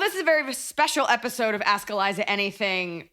this is a very special episode of Ask Eliza Anything.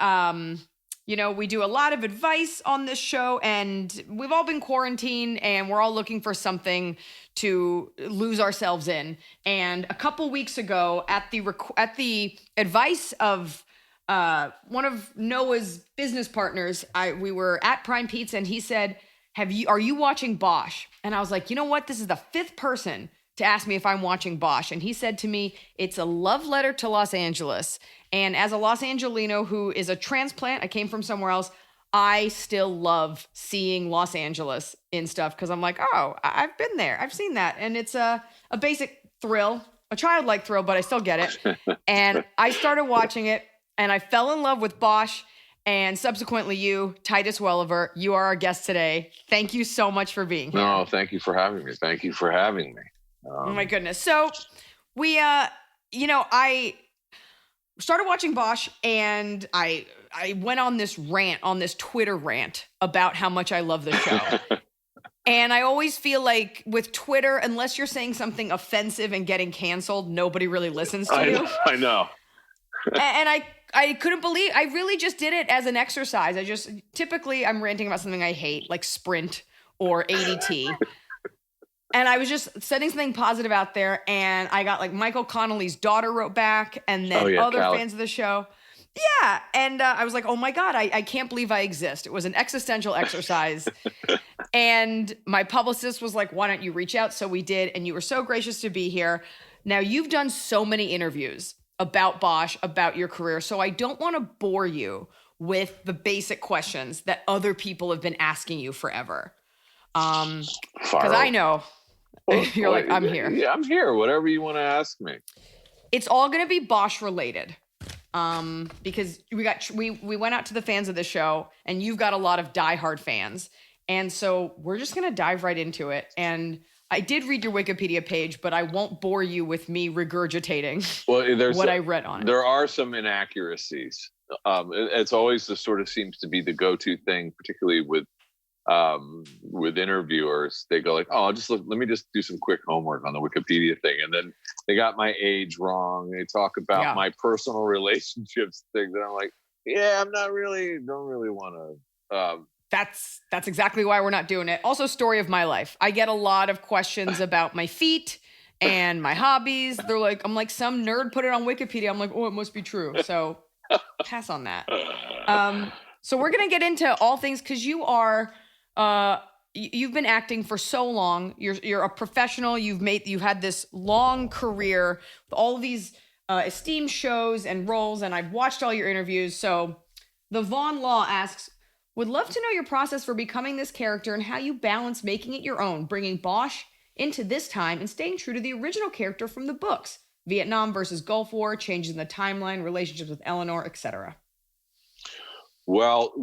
We do a lot of advice on this show, and we've all been quarantined, and we're all looking for something to lose ourselves in. And a couple weeks ago, at the advice of one of Noah's business partners, we were at Prime Pizza, and he said, "Are you watching Bosch?" And I was like, you know what? This is the fifth person to ask me if I'm watching Bosch. And he said to me, it's a love letter to Los Angeles. And as a Los Angelino who is a transplant, I came from somewhere else, I still love seeing Los Angeles in stuff because I'm like, oh, I've been there. I've seen that. And it's a basic thrill, a childlike thrill, but I still get it. And I started watching it and I fell in love with Bosch. And subsequently you, Titus Welliver, you are our guest today. Thank you so much for being here. No, thank you for having me. Thank you for having me. Oh my goodness. So we, I started watching Bosch and I went on this Twitter rant about how much I love the show. And I always feel like with Twitter, unless you're saying something offensive and getting canceled, nobody really listens to you. I know. And I couldn't believe, I really just did it as an exercise. Typically I'm ranting about something I hate, like Sprint or ADT. And I was just setting something positive out there, and I got like Michael Connolly's daughter wrote back, and then other fans of the show. Yeah, and I was like, oh my God, I can't believe I exist. It was an existential exercise. And my publicist was like, why don't you reach out? So we did, and you were so gracious to be here. Now, you've done so many interviews about Bosch, about your career, so I don't want to bore you with the basic questions that other people have been asking you forever. Because I know. You're like, I'm here. Yeah, I'm here. Whatever you want to ask me. It's all going to be Bosch related. Because we went out to the fans of the show, and you've got a lot of diehard fans. And so we're just going to dive right into it. And I did read your Wikipedia page, but I won't bore you with me regurgitating what I read on it. There are some inaccuracies. It's always seems to be the go-to thing, particularly with interviewers. They go like, oh, let me just do some quick homework on the Wikipedia thing. And then they got my age wrong. They talk about my personal relationships things. And I'm like, yeah, don't really want to. That's exactly why we're not doing it. Also, story of my life. I get a lot of questions about my feet and my hobbies. I'm like, some nerd put it on Wikipedia. I'm like, oh, it must be true. So pass on that. So we're going to get into all things because you are, you've been acting for so long. You're a professional. You've had this long career with all of these esteemed shows and roles, and I've watched all your interviews. So the Vaughn Law asks, would love to know your process for becoming this character and how you balance making it your own, bringing Bosch into this time and staying true to the original character from the books, Vietnam versus Gulf War, changes in the timeline, relationships with Eleanor, etc. Well,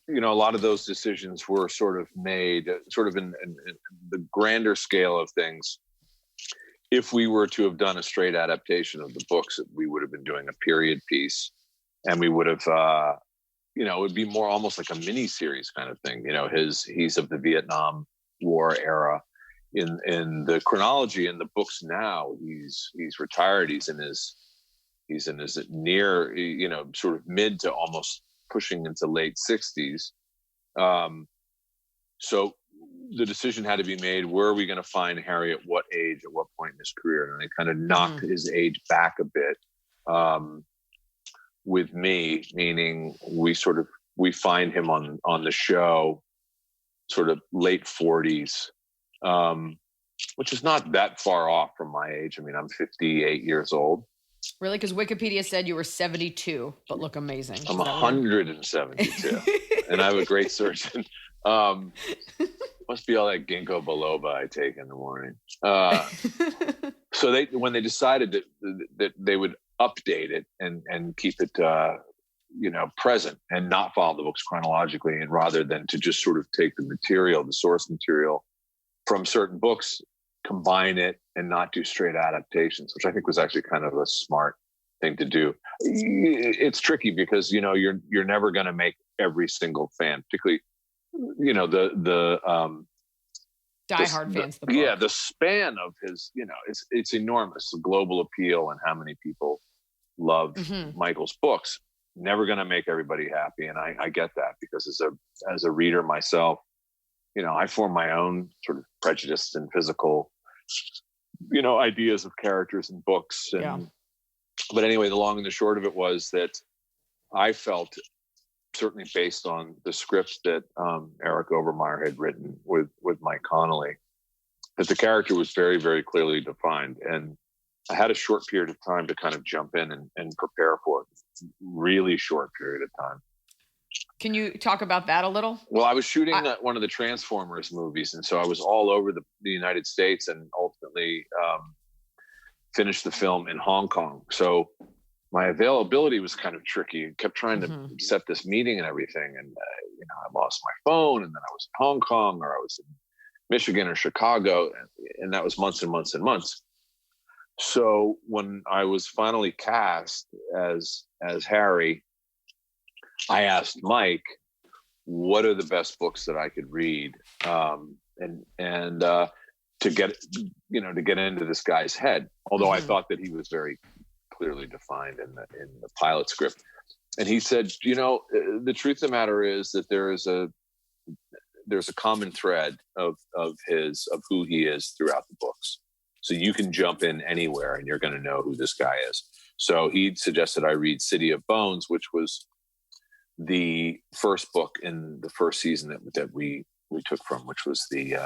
a lot of those decisions were sort of made in the grander scale of things. If we were to have done a straight adaptation of the books, we would have been doing a period piece, and we would have, it would be more almost like a mini series kind of thing. He's of the Vietnam War era. In the chronology in the books now, he's retired. He's in his near, sort of mid to almost pushing into late 60s. So the decision had to be made, where are we going to find Harry at what age, at what point in his career? And they kind of knocked his age back a bit with me, meaning we find him on the show sort of late 40s, which is not that far off from my age. I mean, I'm 58 years old. Really? Because Wikipedia said you were 72, but look amazing. I'm 172, and I have a great surgeon. Must be all that ginkgo biloba I take in the morning. So when they decided that they would update it and keep it, present and not follow the books chronologically, and rather than to just sort of take the source material from certain books, combine it and not do straight adaptations, which I think was actually kind of a smart thing to do. It's tricky because, you're never going to make every single fan, particularly, the diehard fans. The span of his, it's enormous, the global appeal and how many people love Mm-hmm. Michael's books. Never going to make everybody happy. And I get that, because as a reader myself, I form my own sort of prejudice and physical, ideas of characters in books. But anyway, the long and the short of it was that I felt, certainly based on the script that Eric Overmyer had written with Mike Connolly, that the character was very, very clearly defined. And I had a short period of time to kind of jump in and prepare for it. Really short period of time. Can you talk about that a little? Well, I was shooting one of the Transformers movies, and so I was all over the United States, and ultimately finished the film in Hong Kong. So my availability was kind of tricky. I kept trying to set this meeting and everything, and I lost my phone, and then I was in Hong Kong, or I was in Michigan or Chicago, and that was months and months and months. So when I was finally cast as Harry, I asked Mike, what are the best books that I could read, and to get into this guy's head. Although I thought that he was very clearly defined in the pilot script, and he said, the truth of the matter is that there's a common thread of who he is throughout the books. So you can jump in anywhere, and you're going to know who this guy is. So he suggested I read City of Bones, which was the first book in the first season that we took from, which was the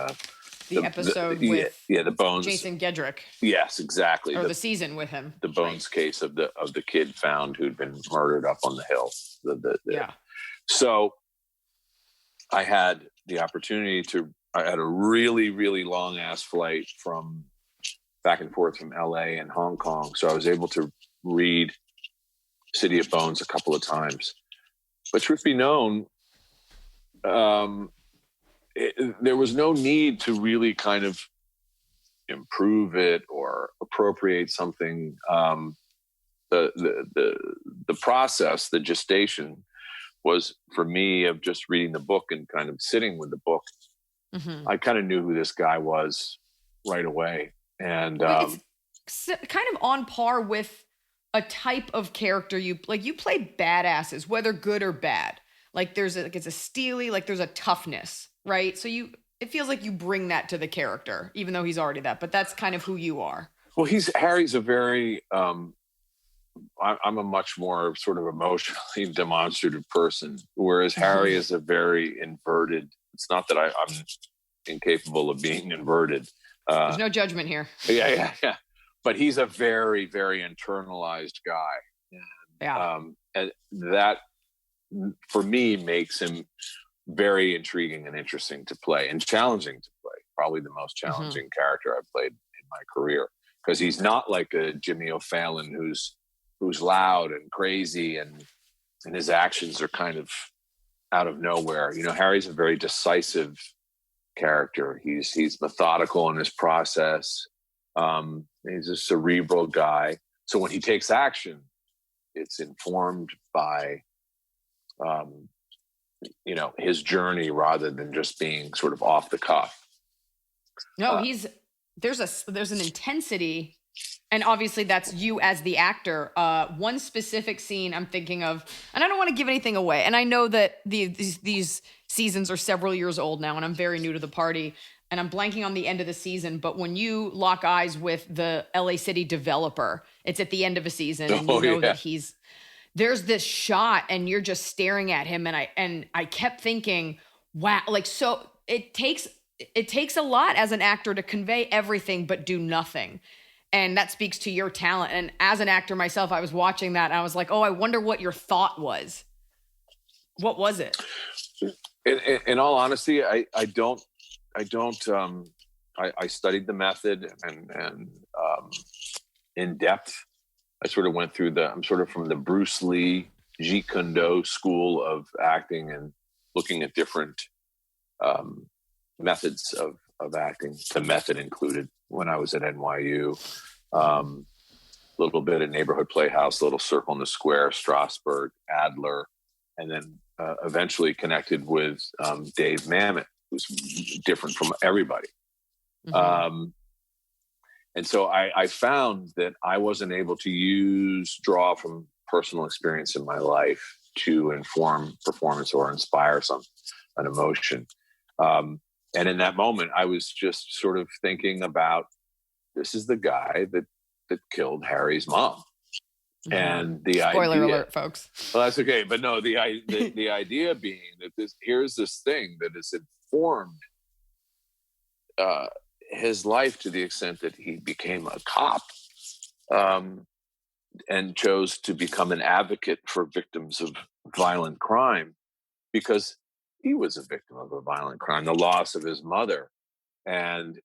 episode with the Bones, Jason Gedrick. Yes, exactly. Or the season with him. The Bones case of the kid found who'd been murdered up on the hill. So I had the opportunity I had a really, really long ass flight from back and forth from LA and Hong Kong. So I was able to read City of Bones a couple of times. But truth be known, there was no need to really kind of improve it or appropriate something. The process, the gestation, was for me of just reading the book and kind of sitting with the book. Mm-hmm. I kind of knew who this guy was right away, and it's kind of on par with a type of character you play badasses, whether good or bad. Like it's a steely, like there's a toughness, right? So it feels like you bring that to the character, even though he's already that, but that's kind of who you are. Well, Harry's a very, I'm a much more sort of emotionally demonstrative person, whereas Harry is a very inverted. It's not that I'm incapable of being inverted. There's no judgment here. Yeah. But he's a very, very internalized guy. And that, for me, makes him very intriguing and interesting to play and challenging to play. Probably the most challenging character I've played in my career, because he's not like a Jimmy O'Fallon who's loud and crazy and his actions are kind of out of nowhere. Harry's a very decisive character. He's methodical in his process. He's a cerebral guy. So when he takes action, it's informed by, his journey rather than just being sort of off the cuff. No, there's an intensity, and obviously that's you as the actor. One specific scene I'm thinking of, and I don't want to give anything away, and I know that these seasons are several years old now, and I'm very new to the party, and I'm blanking on the end of the season, but when you lock eyes with the LA City developer, it's at the end of a season, and you know that there's this shot, and you're just staring at him, and I kept thinking, wow, like, so it takes a lot as an actor to convey everything but do nothing. And that speaks to your talent. And as an actor myself, I was watching that and I was like, oh, I wonder what your thought was. What was it? In all honesty, I studied the method and in depth. I sort of went through I'm sort of from the Bruce Lee, Jeet Kune Do school of acting and looking at different methods of acting, the method included when I was at NYU. Little bit of Neighborhood Playhouse, Little Circle in the Square, Strasberg, Adler, and then eventually connected with Dave Mamet, who's different from everybody. Mm-hmm. And so I found that I wasn't able to draw from personal experience in my life to inform performance or inspire an emotion. And in that moment, I was just sort of thinking about, this is the guy that killed Harry's mom. Mm-hmm. And the Spoiler idea, alert, folks. Well, that's okay. But no, the idea being that here's this thing that has informed his life to the extent that he became a cop, and chose to become an advocate for victims of violent crime, because he was a victim of a violent crime, the loss of his mother, and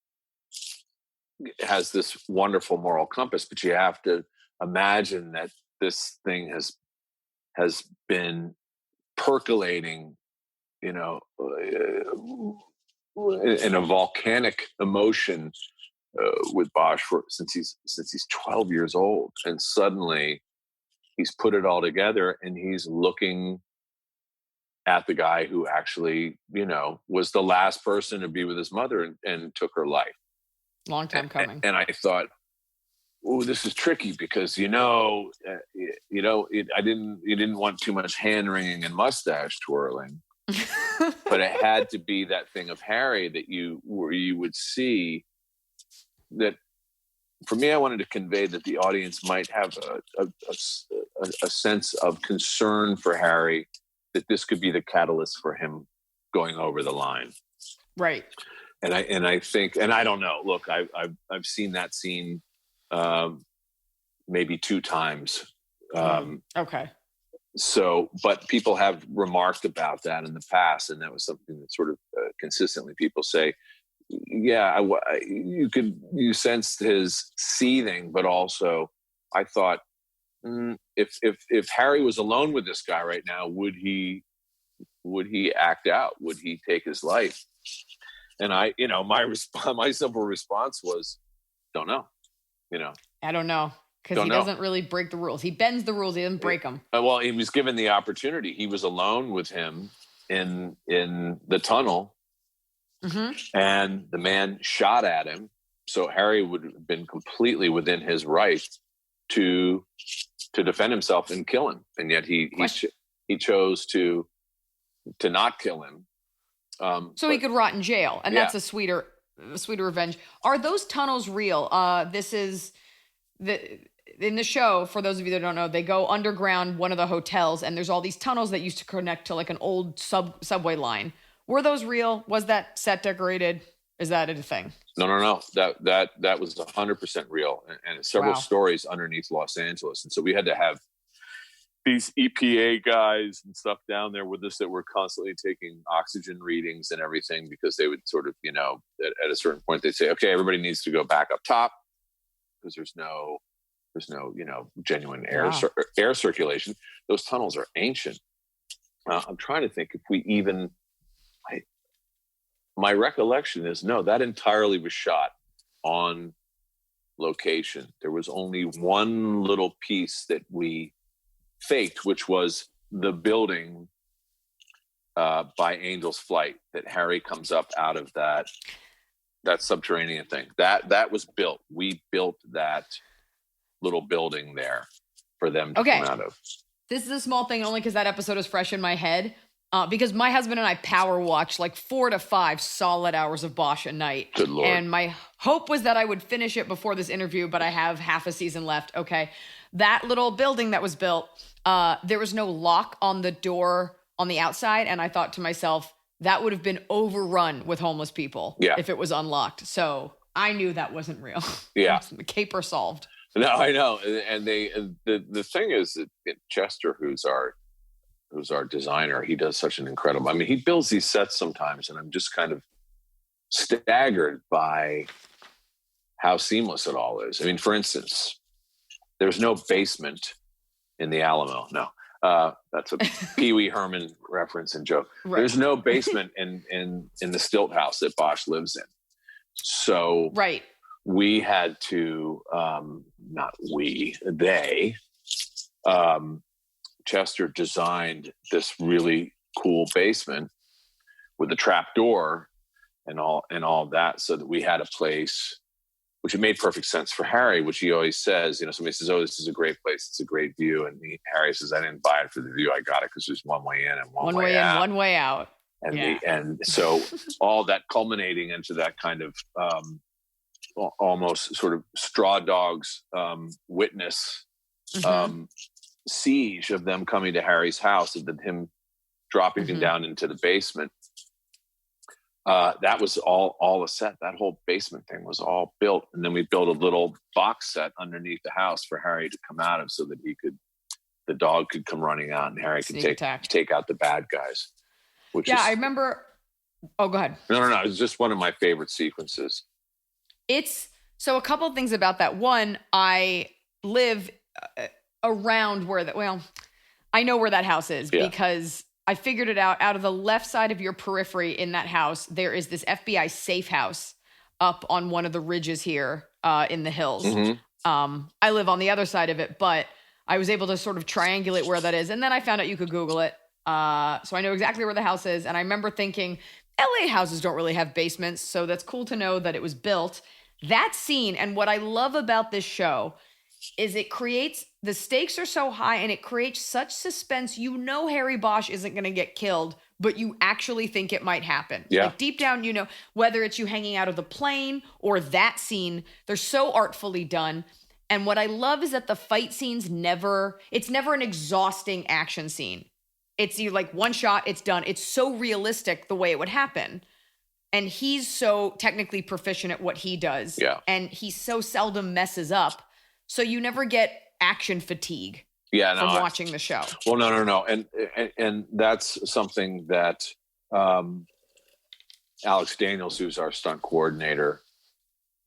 has this wonderful moral compass. But you have to imagine that this thing has been percolating, in a volcanic emotion with Bosch since he's 12 years old, and suddenly he's put it all together, and he's looking at the guy who actually, was the last person to be with his mother and took her life. Long time coming. And I thought, oh, this is tricky because, you didn't want too much hand wringing and mustache twirling, but it had to be that thing of Harry where you would see that. For me, I wanted to convey that the audience might have a sense of concern for Harry, that this could be the catalyst for him going over the line. Right. And I think, and I don't know, look, I've seen that scene maybe 2 times. Okay. So, but people have remarked about that in the past, and that was something that sort of consistently people say, yeah, you sensed his seething, but also I thought, if Harry was alone with this guy right now, would he act out? Would he take his life? And my simple response was, don't know. I don't know, because he doesn't really break the rules. He bends the rules. He doesn't break them. Well, he was given the opportunity. He was alone with him in the tunnel. Mm-hmm. And the man shot at him. So Harry would have been completely within his right to defend himself and kill him. And yet he chose to not kill him. So he could rot in jail. And that's a sweeter revenge. Are those tunnels real? This is in the show, for those of you that don't know, they go underground one of the hotels, and there's all these tunnels that used to connect to like an old subway line. Were those real? Was that set decorated? Is that a thing? No. That was 100% real, and several stories underneath Los Angeles. And so we had to have these EPA guys and stuff down there with us that were constantly taking oxygen readings and everything, because they would sort of, at a certain point they'd say, okay, everybody needs to go back up top because there's no genuine air circulation. Those tunnels are ancient. I'm trying to think if we even. My recollection is, no, that entirely was shot on location. There was only one little piece that we faked, which was the building by Angel's Flight, that Harry comes up out of that subterranean thing. That was built. We built that little building there for them to come out of. This is a small thing only because that episode is fresh in my head. Because my husband and I power watch like 4 to 5 solid hours of Bosch a night. Good Lord. And my hope was that I would finish it before this interview, but I have half a season left. Okay. That little building that was built, there was no lock on the door on the outside. And I thought to myself, that would have been overrun with homeless people if it was unlocked. So I knew that wasn't real. Yeah. Caper solved. No, I know. And the thing is that Chester, who's our designer, he does such an incredible, he builds these sets sometimes, and I'm just kind of staggered by how seamless it all is. For instance, there's no basement in the Alamo. No, that's a Pee Wee Herman reference and joke. Right. There's no basement in the stilt house that Bosch lives in. So we had to, Chester designed this really cool basement with a trap door and all that, so that we had a place which it made perfect sense for Harry, which he always says, somebody says, "Oh, this is a great place. It's a great view." And Harry says, "I didn't buy it for the view. I got it because there's one way in and one way out. One way out." And so all that culminating into that kind of almost sort of straw dogs witness siege of them coming to Harry's house and then him dropping down into the basement. That was all a set. That whole basement thing was all built. And then we built a little box set underneath the house for Harry to come out of so that the dog could come running out and Harry could take out the bad guys. I remember. Oh, go ahead. No. It's just one of my favorite sequences. So a couple of things about that. One, I live around I know where that house is because I figured it out of the left side of your periphery in that house. There is this FBI safe house up on one of the ridges here in the hills. I live on the other side of it, but I was able to sort of triangulate where that is. And then I found out you could Google it. So I know exactly where the house is. And I remember thinking, LA houses don't really have basements. So that's cool to know that it was built. That scene, and what I love about this show is the stakes are so high and it creates such suspense. Harry Bosch isn't going to get killed, but you actually think it might happen. Yeah. Like deep down, whether it's you hanging out of the plane or that scene, they're so artfully done. And what I love is that the fight scenes it's never an exhausting action scene. It's you like one shot, it's done. It's so realistic the way it would happen. And he's so technically proficient at what he does. Yeah. And he so seldom messes up. So you never get action fatigue from watching the show. Well, no. And that's something that Alex Daniels, who's our stunt coordinator,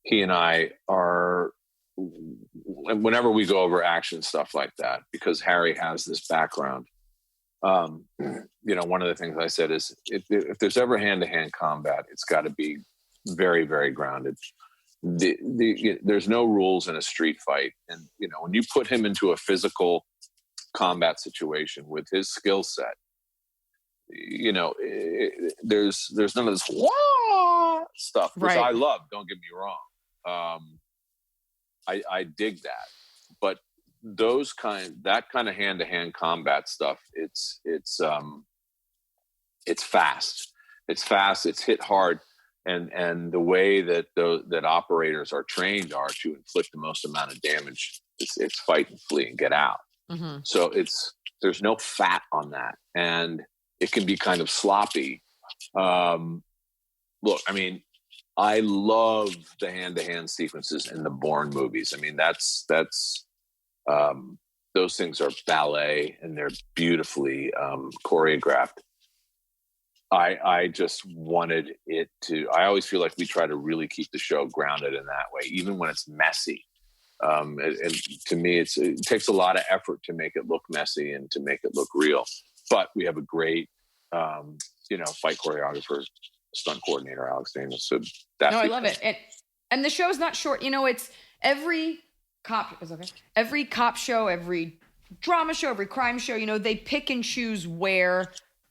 he and I are, whenever we go over action stuff like that, because Harry has this background, one of the things I said is if there's ever hand-to-hand combat, it's got to be very, very grounded. There's no rules in a street fight. And, when you put him into a physical combat situation with his skill set, there's none of this wah stuff, which I love. Don't get me wrong. I dig that, but that kind of hand-to-hand combat stuff, it's fast. It's fast. It's hit hard. And the way that that operators are trained are to inflict the most amount of damage. It's fight and flee and get out. So there's no fat on that, and it can be kind of sloppy. Look, I mean, I love the hand-to-hand sequences in the Bourne movies. I mean, that's those things are ballet and they're beautifully choreographed. I just wanted it to. I always feel like we try to really keep the show grounded in that way, even when it's messy. And to me, it takes a lot of effort to make it look messy and to make it look real. But we have a great, fight choreographer, stunt coordinator, Alex Daniels. So I love it. And the show's not short. It's every cop show, every drama show, every crime show. They pick and choose where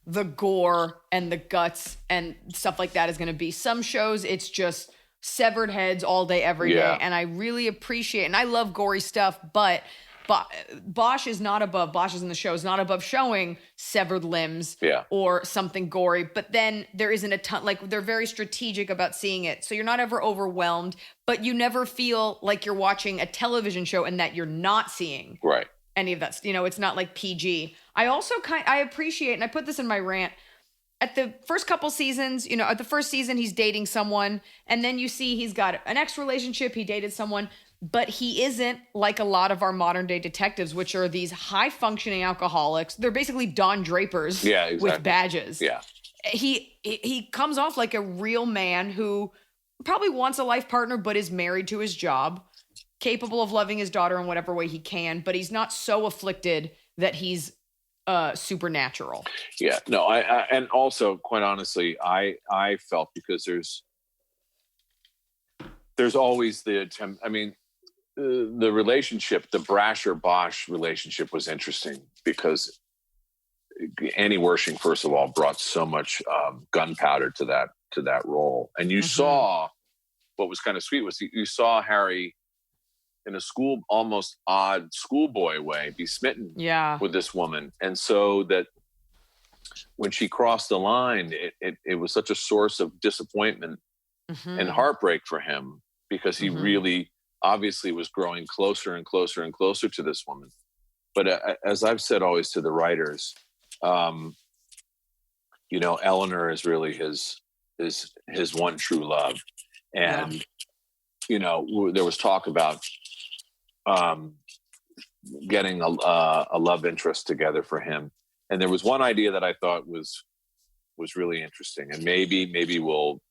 the gore and the guts and stuff like that is going to be. Some shows, it's just severed heads all day, every day. And I really appreciate, and I love gory stuff, but Bosch is in the show is not above showing severed limbs or something gory. But then there isn't a ton, like they're very strategic about seeing it. So you're not ever overwhelmed, but you never feel like you're watching a television show and that you're not seeing any of that. It's not like PG. I also I appreciate, and I put this in my rant, at the first couple seasons, at the first season, he's dating someone, and then you see he's got an ex-relationship, he dated someone, but he isn't like a lot of our modern day detectives, which are these high-functioning alcoholics. They're basically Don Drapers with badges. Yeah. He comes off like a real man who probably wants a life partner, but is married to his job, capable of loving his daughter in whatever way he can, but he's not so afflicted that he's supernatural. Yeah, no, I and also, quite honestly, I felt, because there's always the attempt. I mean, the relationship, the Brasher-Bosch relationship was interesting because Annie Wersching, first of all, brought so much gunpowder to that role, and you saw what was kind of sweet was you saw Harry in a almost odd schoolboy way be smitten with this woman. And so that when she crossed the line, it was such a source of disappointment and heartbreak for him, because he really obviously was growing closer and closer and closer to this woman. But as I've said always to the writers, Eleanor is really his one true love. And, there was talk about getting a love interest together for him. And there was one idea that I thought was really interesting, and maybe we'll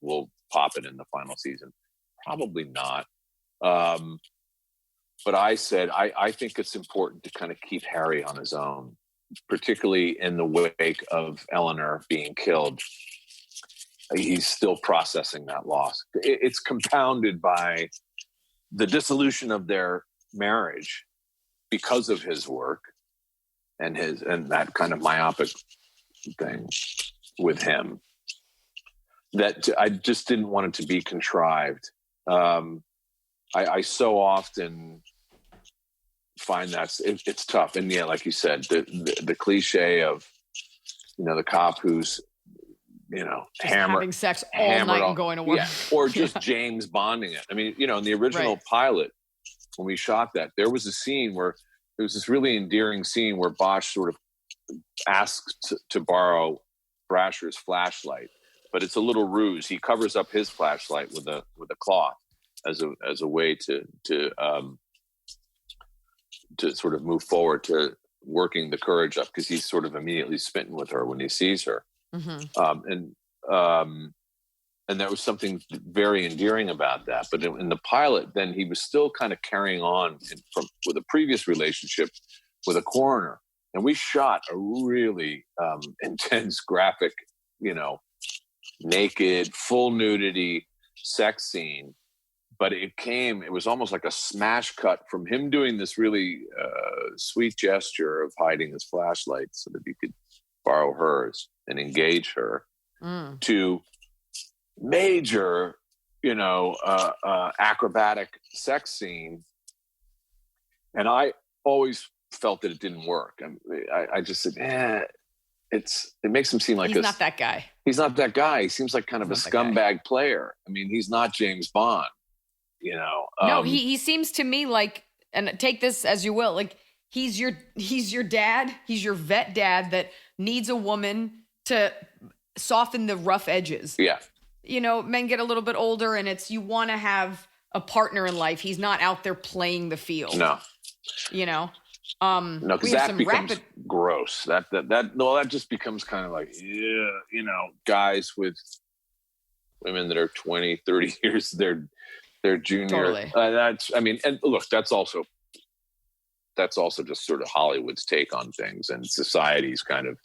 pop it in the final season. Probably not. But I said, I think it's important to kind of keep Harry on his own, particularly in the wake of Eleanor being killed. He's still processing that loss. It's compounded by the dissolution of their marriage because of his work and that kind of myopic thing with him, that I just didn't want it to be contrived. I so often find that it's tough. And yeah, like you said, the cliche of, the cop who's, having sex all night and going to work. Yeah. Or just James Bonding it. I mean, in the original pilot, when we shot that, there was a scene where there was this really endearing scene where Bosch sort of asks to borrow Brasher's flashlight, but it's a little ruse. He covers up his flashlight with a cloth as a way to sort of move forward to working the courage up, because he's sort of immediately smitten with her when he sees her. And there was something very endearing about that. But in the pilot, then he was still kind of carrying on with a previous relationship with a coroner. And we shot a really intense, graphic, naked, full nudity sex scene. But it was almost like a smash cut from him doing this really sweet gesture of hiding his flashlight so that he could borrow hers and engage her, to major, acrobatic sex scene. And I always felt that it didn't work. I just said, it makes him seem like he's not that guy. He's not that guy. He seems like kind of a scumbag player. I mean, he's not James Bond, No, he seems to me like, and take this as you will, like he's your dad. He's your vet dad that needs a woman to soften the rough edges. Yeah. Men get a little bit older, and you want to have a partner in life. He's not out there playing the field. No. No, because that becomes gross. That just becomes kind of like, guys with women that are 20, 30 years, they're junior. Totally. And look, that's also just sort of Hollywood's take on things and society's kind of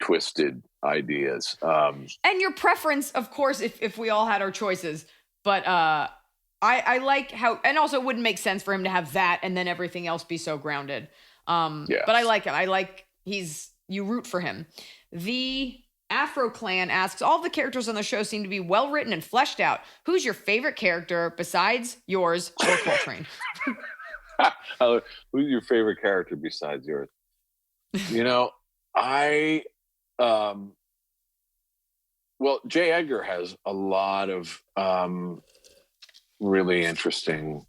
twisted ideas. And your preference, of course, if we all had our choices. But I like how, and also it wouldn't make sense for him to have that and then everything else be so grounded. But I like him. You root for him. The Afro Clan asks, all the characters on the show seem to be well written and fleshed out. Who's your favorite character besides yours or Coltrane? Who's your favorite character besides yours? J. Edgar has a lot of really interesting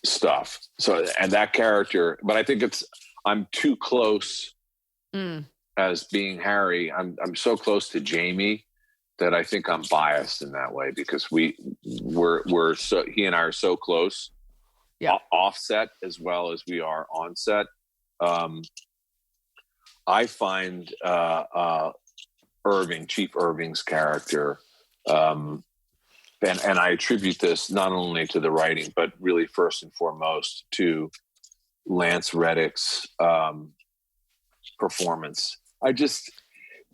stuff. So, and that character, but I think I'm too close as being Harry. I'm so close to Jamie that I think I'm biased in that way, because he and I are so close, offset as well as we are on set. I find Chief Irving's character, and I attribute this not only to the writing, but really first and foremost to Lance Reddick's performance.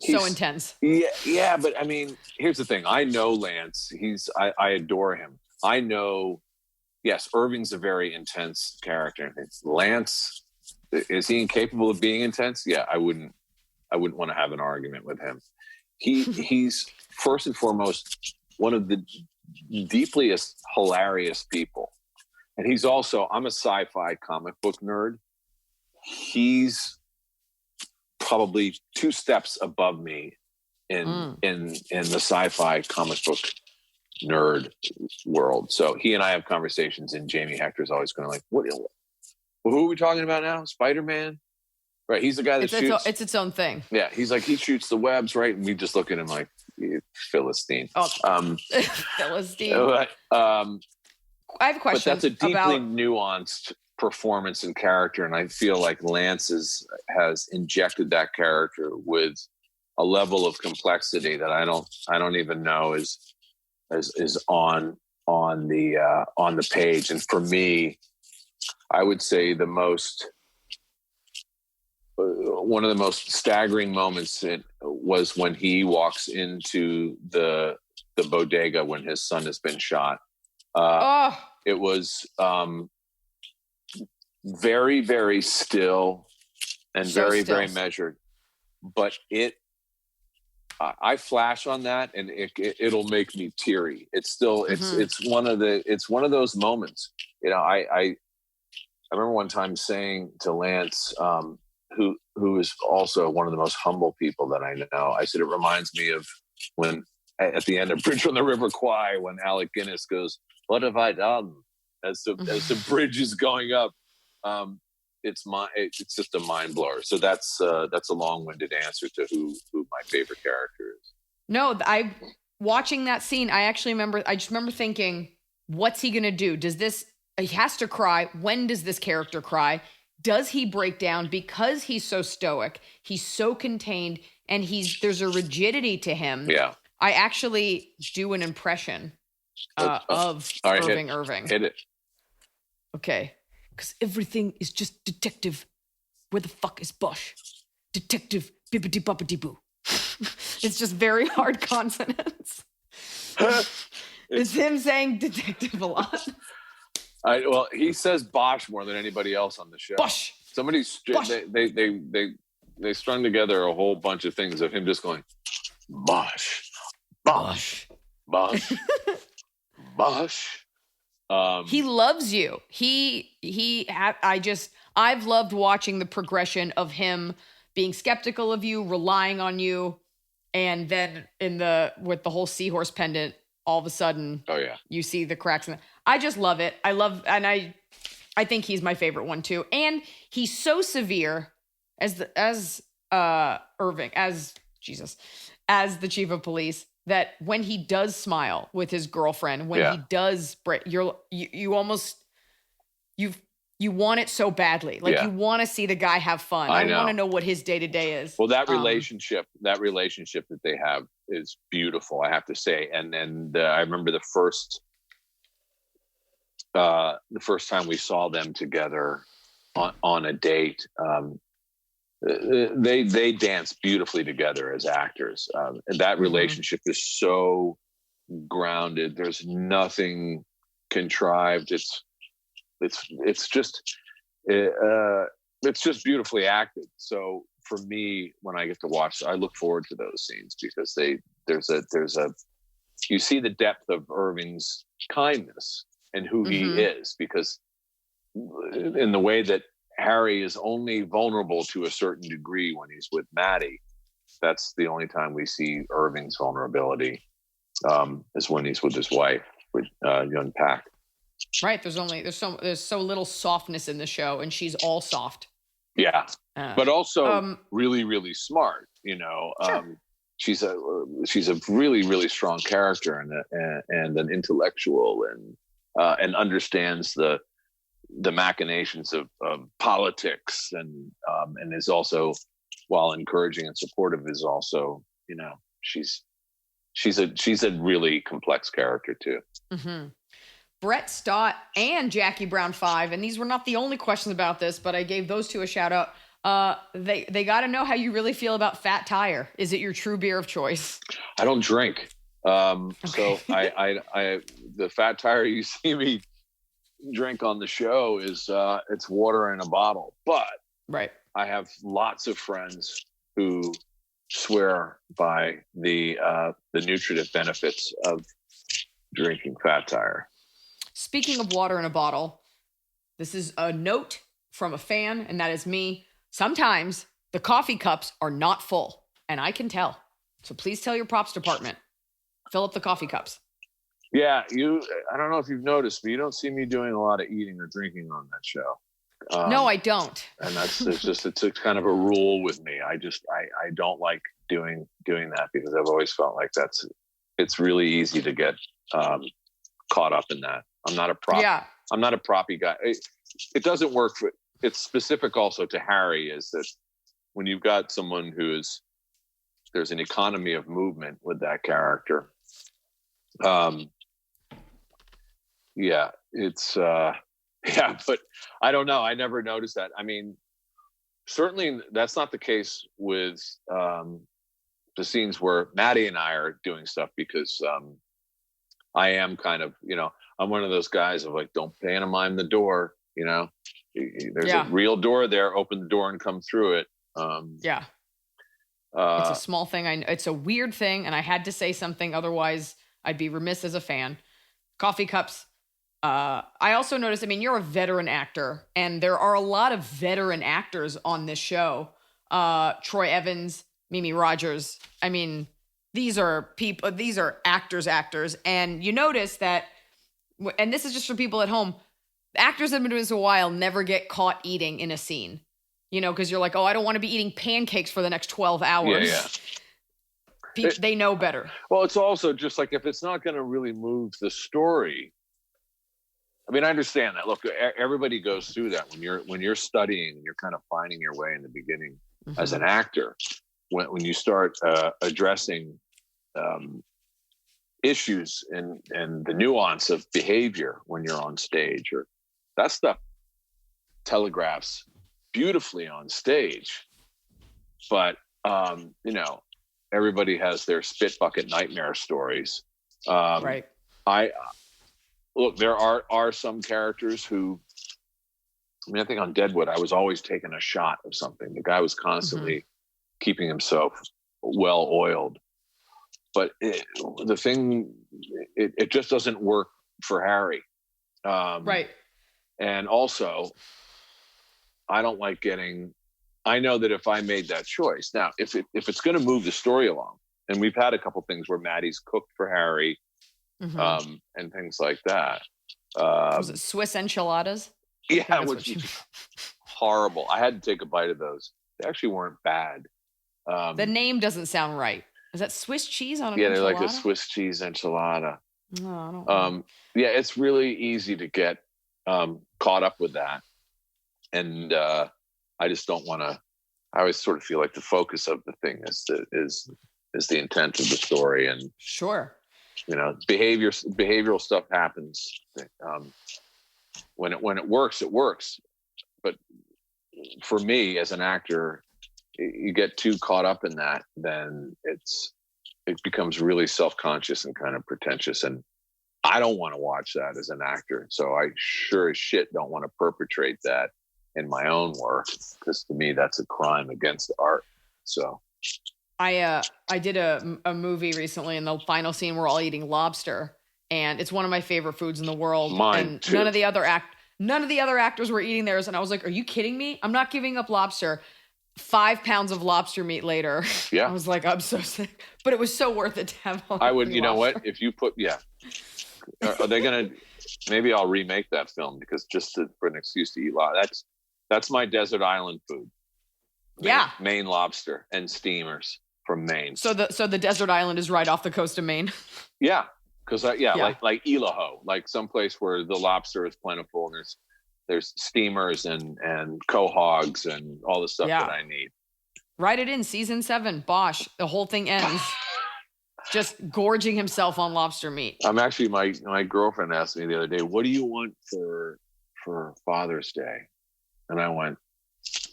So intense. Yeah, but I mean, here's the thing. I know Lance. I adore him. I know, yes, Irving's a very intense character. Lance, is he incapable of being intense? Yeah, I wouldn't want to have an argument with him. He's first and foremost one of the deeply hilarious people. And he's also, I'm a sci-fi comic book nerd. He's probably 2 steps above me in the sci-fi comic book nerd world. So he and I have conversations, and Jamie Hector's always going like, who are we talking about now? Spider-Man? Right. He's the guy that shoots. It's its own thing. Yeah. He's like, he shoots the webs, right? And we just look at him like, Philistine. Oh, Philistine. I have a question. But that's a deeply nuanced performance and character. And I feel like Lance has injected that character with a level of complexity that I don't even know is on the page. And for me, I would say one of the most staggering moments was when he walks into the bodega when his son has been shot. It was very, very still and very, very measured. But I flash on that, and it'll make me teary. It's still it's one of those moments. You know, I remember one time saying to Lance, who is also one of the most humble people that I know, I said, it reminds me of when at the end of Bridge on the River Kwai, when Alec Guinness goes, "What have I done?" As the bridge is going up. It's just a mind blower. So that's a long-winded answer to who my favorite character is. No, watching that scene, I just remember thinking, what's he going to do? He has to cry. When does this character cry? Does he break down? Because he's so stoic, he's so contained, and there's a rigidity to him. Yeah. I actually do an impression of Irving. Hit it. Okay. Because everything is just detective. Where the fuck is Bosch? Detective bibbidi bobbidi boo. It's just very hard consonants. It's him saying detective a lot. Well, he says Bosch more than anybody else on the show. Bosch. They strung together a whole bunch of things of him just going, Bosch, Bosch, Bosch, Bosch. He loves you. I've loved watching the progression of him being skeptical of you, relying on you, and then with the whole seahorse pendant, all of a sudden, you see the cracks in it. I just love it. I think he's my favorite one too. And he's so severe as Irving, as the chief of police, that when he does smile with his girlfriend, when he does, you want it so badly. Like you want to see the guy have fun. I want to know what his day-to-day is. Well, that relationship that they have is beautiful, I have to say. And I remember the first time we saw them together on a date, they dance beautifully together as actors. And that relationship is so grounded. There's nothing contrived. It's just beautifully acted. So for me, when I get to watch, I look forward to those scenes because you see the depth of Irving's kindness and who he is, because in the way that Harry is only vulnerable to a certain degree when he's with Maddie, that's the only time we see Irving's vulnerability, is when he's with his wife, with young Pac. Right. There's so little softness in the show, and she's all soft. Yeah. But also really, really smart, you know. Sure. She's a really, really strong character and an intellectual and understands the machinations of politics and is also, while encouraging and supportive, is also, you know, she's a really complex character too. Mm-hmm. Brett Stott and Jackie Brown 5, and these were not the only questions about this, but I gave those two a shout out. They got to know how you really feel about Fat Tire. Is it your true beer of choice? I don't drink, so I the Fat Tire you see me drink on the show is it's water in a bottle. But right, I have lots of friends who swear by the nutritive benefits of drinking Fat Tire. Speaking of water in a bottle, this is a note from a fan, and that is me. Sometimes the coffee cups are not full, and I can tell. So please tell your props department, fill up the coffee cups. Yeah, I don't know if you've noticed, but you don't see me doing a lot of eating or drinking on that show. No, I don't. And it's kind of a rule with me. I don't like doing that because I've always felt like it's really easy to get caught up in that. I'm not a prop. Yeah. I'm not a proppy guy. It doesn't work it's specific also to Harry, is that when you've got someone there's an economy of movement with that character. But I don't know. I never noticed that. I mean, certainly that's not the case with the scenes where Maddie and I are doing stuff, because I am kind of, I'm one of those guys of like, don't pantomime the door, there's a real door there, open the door and come through it. It's a small thing. It's a weird thing, and I had to say something, otherwise I'd be remiss as a fan. Coffee cups. I also noticed, you're a veteran actor, and there are a lot of veteran actors on this show. Troy Evans, Mimi Rogers. These are people, these are actors. And you notice that, and this is just for people at home, actors that have been doing this a while never get caught eating in a scene. Because you're like, oh, I don't want to be eating pancakes for the next 12 hours. Yeah. They know better. Well, it's also just like, if it's not going to really move the story. I understand that. Look, everybody goes through that when you're studying and you're kind of finding your way in the beginning as an actor. When you start addressing issues and the nuance of behavior when you're on stage, or that stuff telegraphs beautifully on stage. But everybody has their spit bucket nightmare stories. Right. Look, there are some characters who, I think on Deadwood, I was always taking a shot of something. The guy was constantly keeping himself well oiled. But the thing, it just doesn't work for Harry. Right. And also, I don't like I know that if I made that choice, now, if it's going to move the story along, and we've had a couple things where Maddie's cooked for Harry, and things like that. Was it Swiss enchiladas? Yeah, which was horrible. I had to take a bite of those. They actually weren't bad. The name doesn't sound right. Is that Swiss cheese on a they're like a Swiss cheese enchilada. No, I don't know. It's really easy to get caught up with that. And I just don't want to. I always sort of feel like the focus of the thing is the intent of the story. And sure. Behavioral stuff happens. When it works, it works. But for me, as an actor, you get too caught up in that, then it becomes really self-conscious and kind of pretentious. And I don't want to watch that as an actor. So I sure as shit don't want to perpetrate that in my own work, because to me, that's a crime against art. So. I did a movie recently, and the final scene we're all eating lobster, and it's one of my favorite foods in the world. Mine and too. None of the other actors were eating theirs, and I was like, "Are you kidding me? I'm not giving up lobster." 5 pounds of lobster meat later, I was like, "I'm so sick," but it was so worth it to have. I would, know what? If you put, are they gonna? Maybe I'll remake that film, because for an excuse to eat lobster. That's my desert island food. Maine lobster and steamers from Maine. So the desert island is right off the coast of Maine. Yeah, because like Ilaho, like someplace where the lobster is plentiful, and there's steamers and quahogs and all the stuff that I need. Write it in season 7. Bosch, the whole thing ends just gorging himself on lobster meat. I'm actually my girlfriend asked me the other day, "What do you want for Father's Day?" And I went,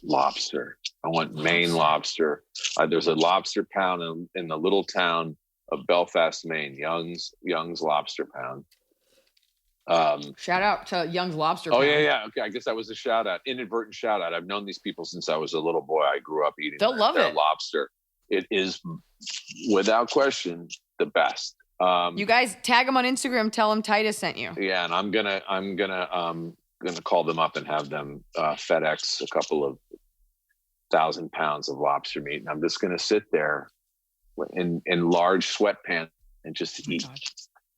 lobster. I want Maine lobster. There's a lobster pound in the little town of Belfast, Maine, Young's Lobster Pound. Shout out to Young's Lobster Pound. Oh, yeah. Okay, I guess that was a shout out, inadvertent shout out. I've known these people since I was a little boy. I grew up eating their lobster. It is, without question, the best. You guys tag him on Instagram. Tell him Titus sent you. Yeah, and I'm gonna call them up and have them FedEx a couple of 1,000 pounds of lobster meat, and I'm just gonna sit there in large sweatpants and just eat.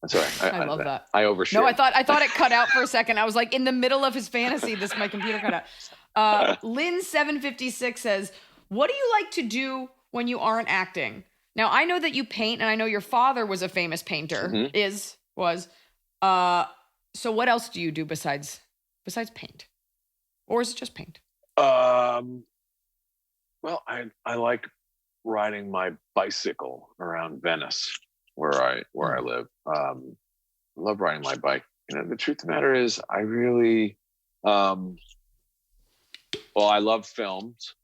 I'm sorry. I love that. I overshared. No, I thought it cut out for a second. I was like, in the middle of his fantasy, my computer cut out. Lynn756 says, what do you like to do when you aren't acting? Now, I know that you paint, and I know your father was a famous painter. Was. So what else do you do besides paint? Or is it just paint? Well, I like riding my bicycle around Venice, where I live. I love riding my bike. The truth of the matter is, I really, I love films.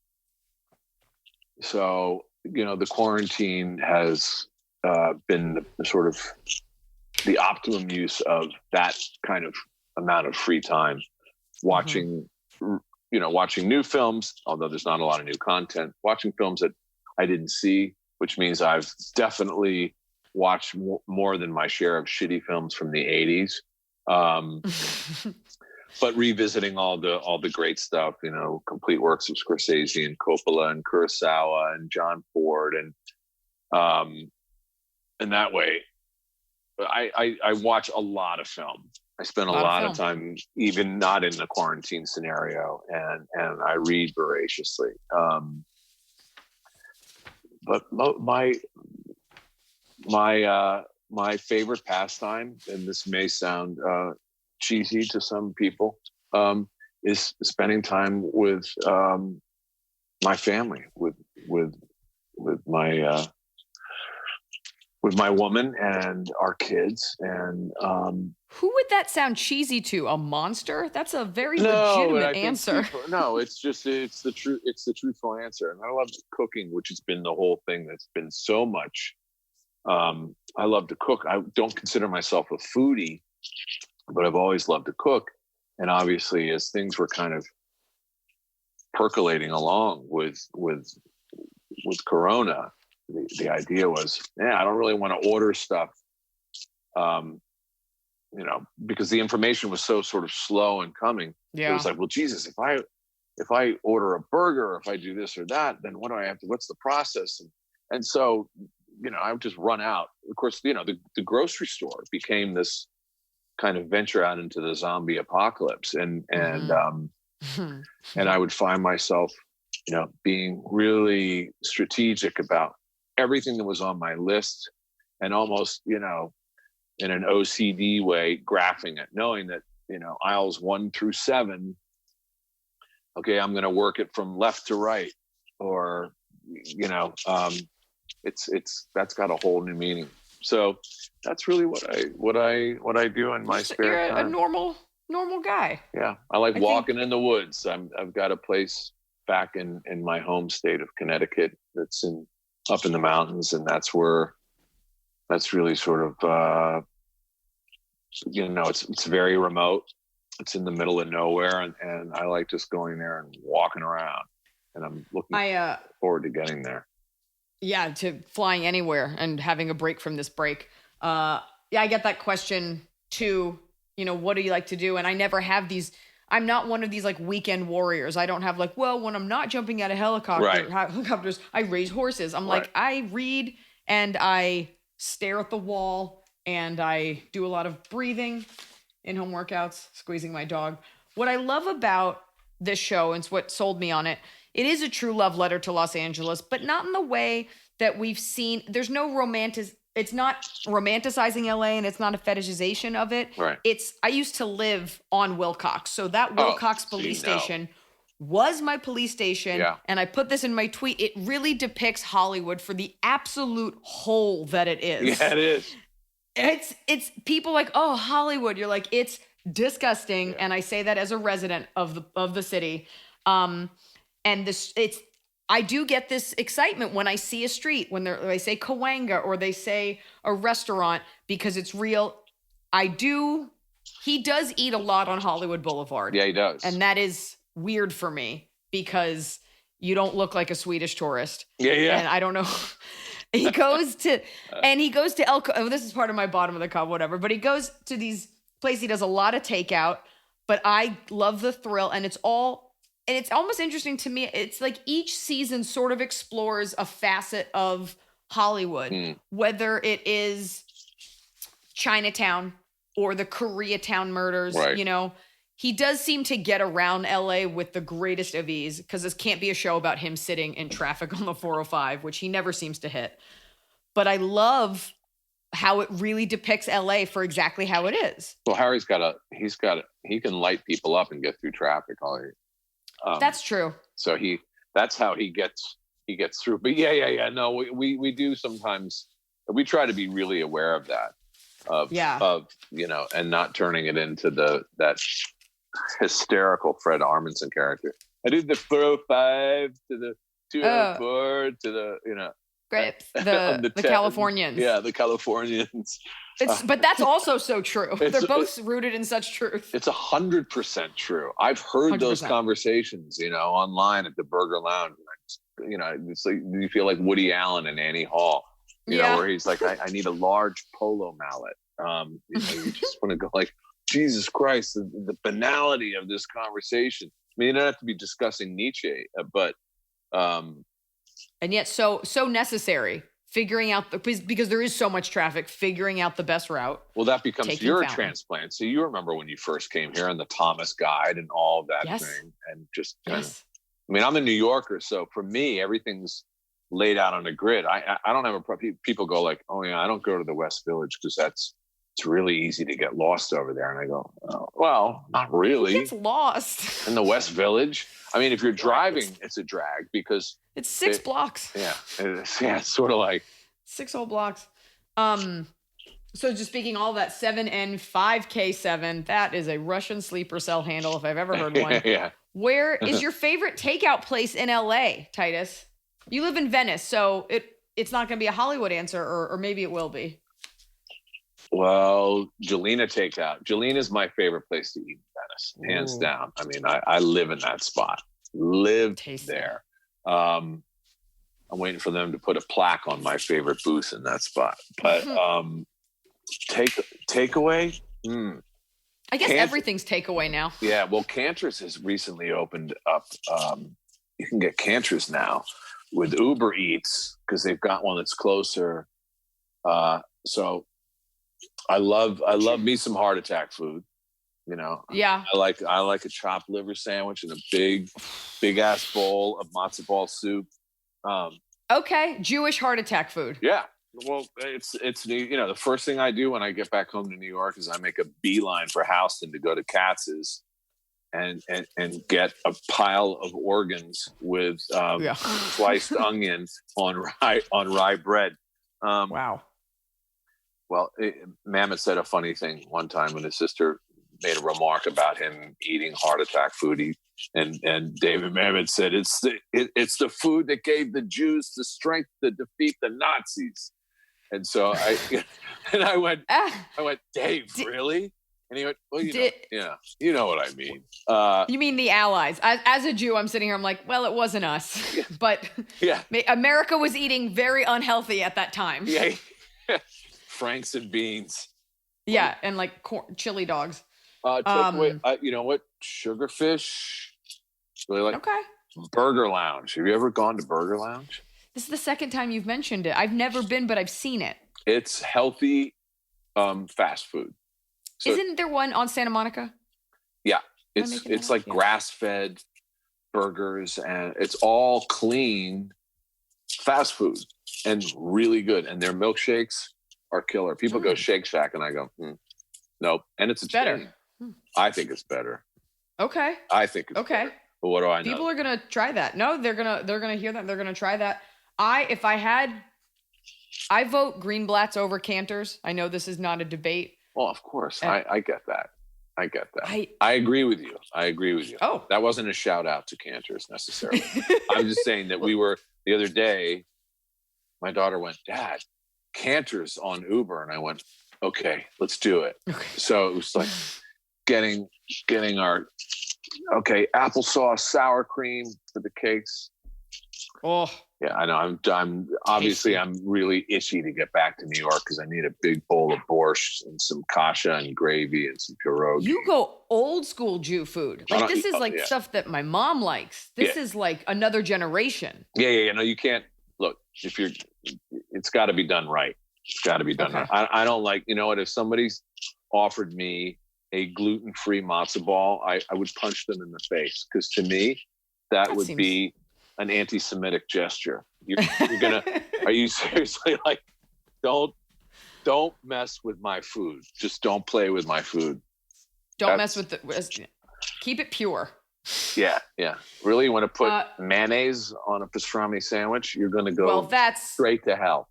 So, the quarantine has been the sort of the optimum use of that kind of amount of free time, watching new films, although there's not a lot of new content, watching films that I didn't see, which means I've definitely watched more than my share of shitty films from the 80s. But revisiting all the great stuff, complete works of Scorsese and Coppola and Kurosawa and John Ford, and that way, I watch a lot of film. I spend a lot of time, even not in the quarantine scenario, and I read voraciously. But my favorite pastime, and this may sound cheesy to some people, is spending time with my family, with my woman and our kids. And who would that sound cheesy to? A monster? That's a very legitimate answer. It's the truth. It's the truthful answer. And I love cooking, which has been the whole thing that's been so much. I love to cook. I don't consider myself a foodie, but I've always loved to cook. And obviously, as things were kind of percolating along with Corona, the idea was, I don't really want to order stuff, because the information was so sort of slow in coming. Yeah. It was like, well, Jesus, if I order a burger, or if I do this or that, then what do I have to? What's the process? And so, I would just run out. Of course, the grocery store became this kind of venture out into the zombie apocalypse, and I would find myself, being really strategic about everything that was on my list, and almost, in an OCD way, graphing it, knowing that, aisles 1 through 7, okay, I'm going to work it from left to right, or, that's got a whole new meaning. So that's really what I do in my spare time. You're a normal guy. Yeah. I like walking in the woods. I've got a place back in my home state of Connecticut that's up in the mountains, and that's really sort of it's very remote. It's in the middle of nowhere, and I like just going there and walking around, and I'm looking forward to getting there. Yeah, to flying anywhere and having a break from this break. I get that question too. What do you like to do? And I never have these. I'm not one of these like weekend warriors. I don't have like, when I'm not jumping out of helicopters, I raise horses. I'm like, I read and I stare at the wall, and I do a lot of breathing, in-home workouts, squeezing my dog. What I love about this show, and it's what sold me on it, it is a true love letter to Los Angeles, but not in the way that we've seen. There's no it's not romanticizing LA, and it's not a fetishization of it. Right. I used to live on Wilcox. So that Wilcox police station was my police station. Yeah. And I put this in my tweet. It really depicts Hollywood for the absolute hole that it is. Yeah, it is. It's people like, oh, Hollywood. You're like, it's disgusting. Yeah. And I say that as a resident of the city. And I do get this excitement when I see a street, when they say Cahuenga or they say a restaurant, because it's real. He does eat a lot on Hollywood Boulevard. Yeah, he does. And that is weird for me, because you don't look like a Swedish tourist. Yeah. And I don't know. He goes to this is part of my bottom of the cup, whatever, but he goes to these places. He does a lot of takeout, but I love the thrill, and it's almost interesting to me. It's like each season sort of explores a facet of Hollywood, whether it is Chinatown or the Koreatown murders, right. you know. He does seem to get around LA with the greatest of ease, because this can't be a show about him sitting in traffic on the 405, which he never seems to hit. But I love how it really depicts LA for exactly how it is. Well, he can light people up and get through traffic. That's true. So that's how he gets through. But yeah. No, we do sometimes. We try to be really aware of that. Of you know, and not turning it into that hysterical Fred Armisen character. I did the 405 to the 204 to the, you know, great, the Californians. Yeah, the Californians. But that's also so true. They're both rooted in such truth. It's 100% true. I've heard 100%. Those conversations, you know, online at the Burger Lounge. And you know, it's like you feel like Woody Allen and Annie Hall. You know, where he's like, I need a large polo mallet. You know, you just want to go like, Jesus Christ, the banality of this conversation. I mean, you don't have to be discussing Nietzsche, but and yet so necessary. Figuring out because there is so much traffic, figuring out the best route. Well, that becomes your transplant. So you remember when you first came here and the Thomas Guide and all of that thing, and just kind of, I mean, I'm a New Yorker, so for me, everything's laid out on a grid. I don't have a problem. People go like, oh yeah, I don't go to the West Village because it's really easy to get lost over there. And I go, oh, well, not really. Who gets lost in the West Village? I mean, if you're driving, it's a drag because it's 6 blocks. Yeah, it's sort of like 6 whole blocks. So just speaking all that 7N5K7, that is a Russian sleeper cell handle if I've ever heard one. Yeah. Where is your favorite takeout place in LA, Titus? You live in Venice, so it's not going to be a Hollywood answer, or maybe it will be. Well, Jelena Takeout. Jelena is my favorite place to eat in Venice, hands down. I mean, I live in that spot. There. I'm waiting for them to put a plaque on my favorite booth in that spot. But takeaway? I guess everything's takeaway now. Yeah, well, Cantor's has recently opened up. You can get Cantor's now with Uber Eats because they've got one that's closer. So I love me some heart attack food. You know, yeah. I like a chopped liver sandwich and a big ass bowl of matzo ball soup. Okay, Jewish heart attack food. Yeah, well, it's you know, the first thing I do when I get back home to New York is I make a beeline for Houston to go to Katz's and get a pile of organs with sliced onion on rye bread. Wow. Well, Mamet said a funny thing one time when his sister made a remark about him eating heart attack food. And David Mamet said, it's the food that gave the Jews the strength to defeat the Nazis. And so I went, Dave, really? And he went, well, you know what I mean. You mean the Allies. As a Jew, I'm sitting here, I'm like, well, it wasn't us. Yeah. But America was eating very unhealthy at that time. Yeah. Franks and beans. Yeah, and like chili dogs. You know what? Sugarfish. Really like. Okay. Burger Lounge. Have you ever gone to Burger Lounge? This is the second time you've mentioned it. I've never been, but I've seen it. It's healthy fast food. So, isn't there one on Santa Monica? Yeah, it's like grass-fed burgers, and it's all clean fast food and really good. And their milkshakes are killer. People go Shake Shack, and I go, nope. And it's better. I think it's better. Okay. I think it's better. But what do I know? People are gonna try that. No, they're gonna hear that. They're gonna try that. I vote Greenblatt's over Cantor's. I know this is not a debate. Well, of course, I get that. I agree with you. Oh, that wasn't a shout out to Cantor's necessarily. I'm just saying that we were the other day. My daughter went, Dad, Cantor's on Uber, and I went, okay, let's do it. Okay. So it was like getting our applesauce, sour cream for the cakes, Oh, Yeah, I know. I'm obviously I'm really itchy to get back to New York because I need a big bowl of borscht and some kasha and gravy and some pierogi. you go old school Jew food. Like this is like stuff that my mom likes. This is like another generation. Yeah. No, you can't look if you're. It's got to be done right. It's got to be done right. I don't like. You know what? If somebody's offered me a gluten-free matzo ball, I would punch them in the face because to me that would be an anti-Semitic gesture. You're gonna? Are you seriously like? Don't mess with my food. Just don't play with my food. Don't mess with keep it pure. Yeah. Really, you want to put mayonnaise on a pastrami sandwich? You're going to go straight to hell.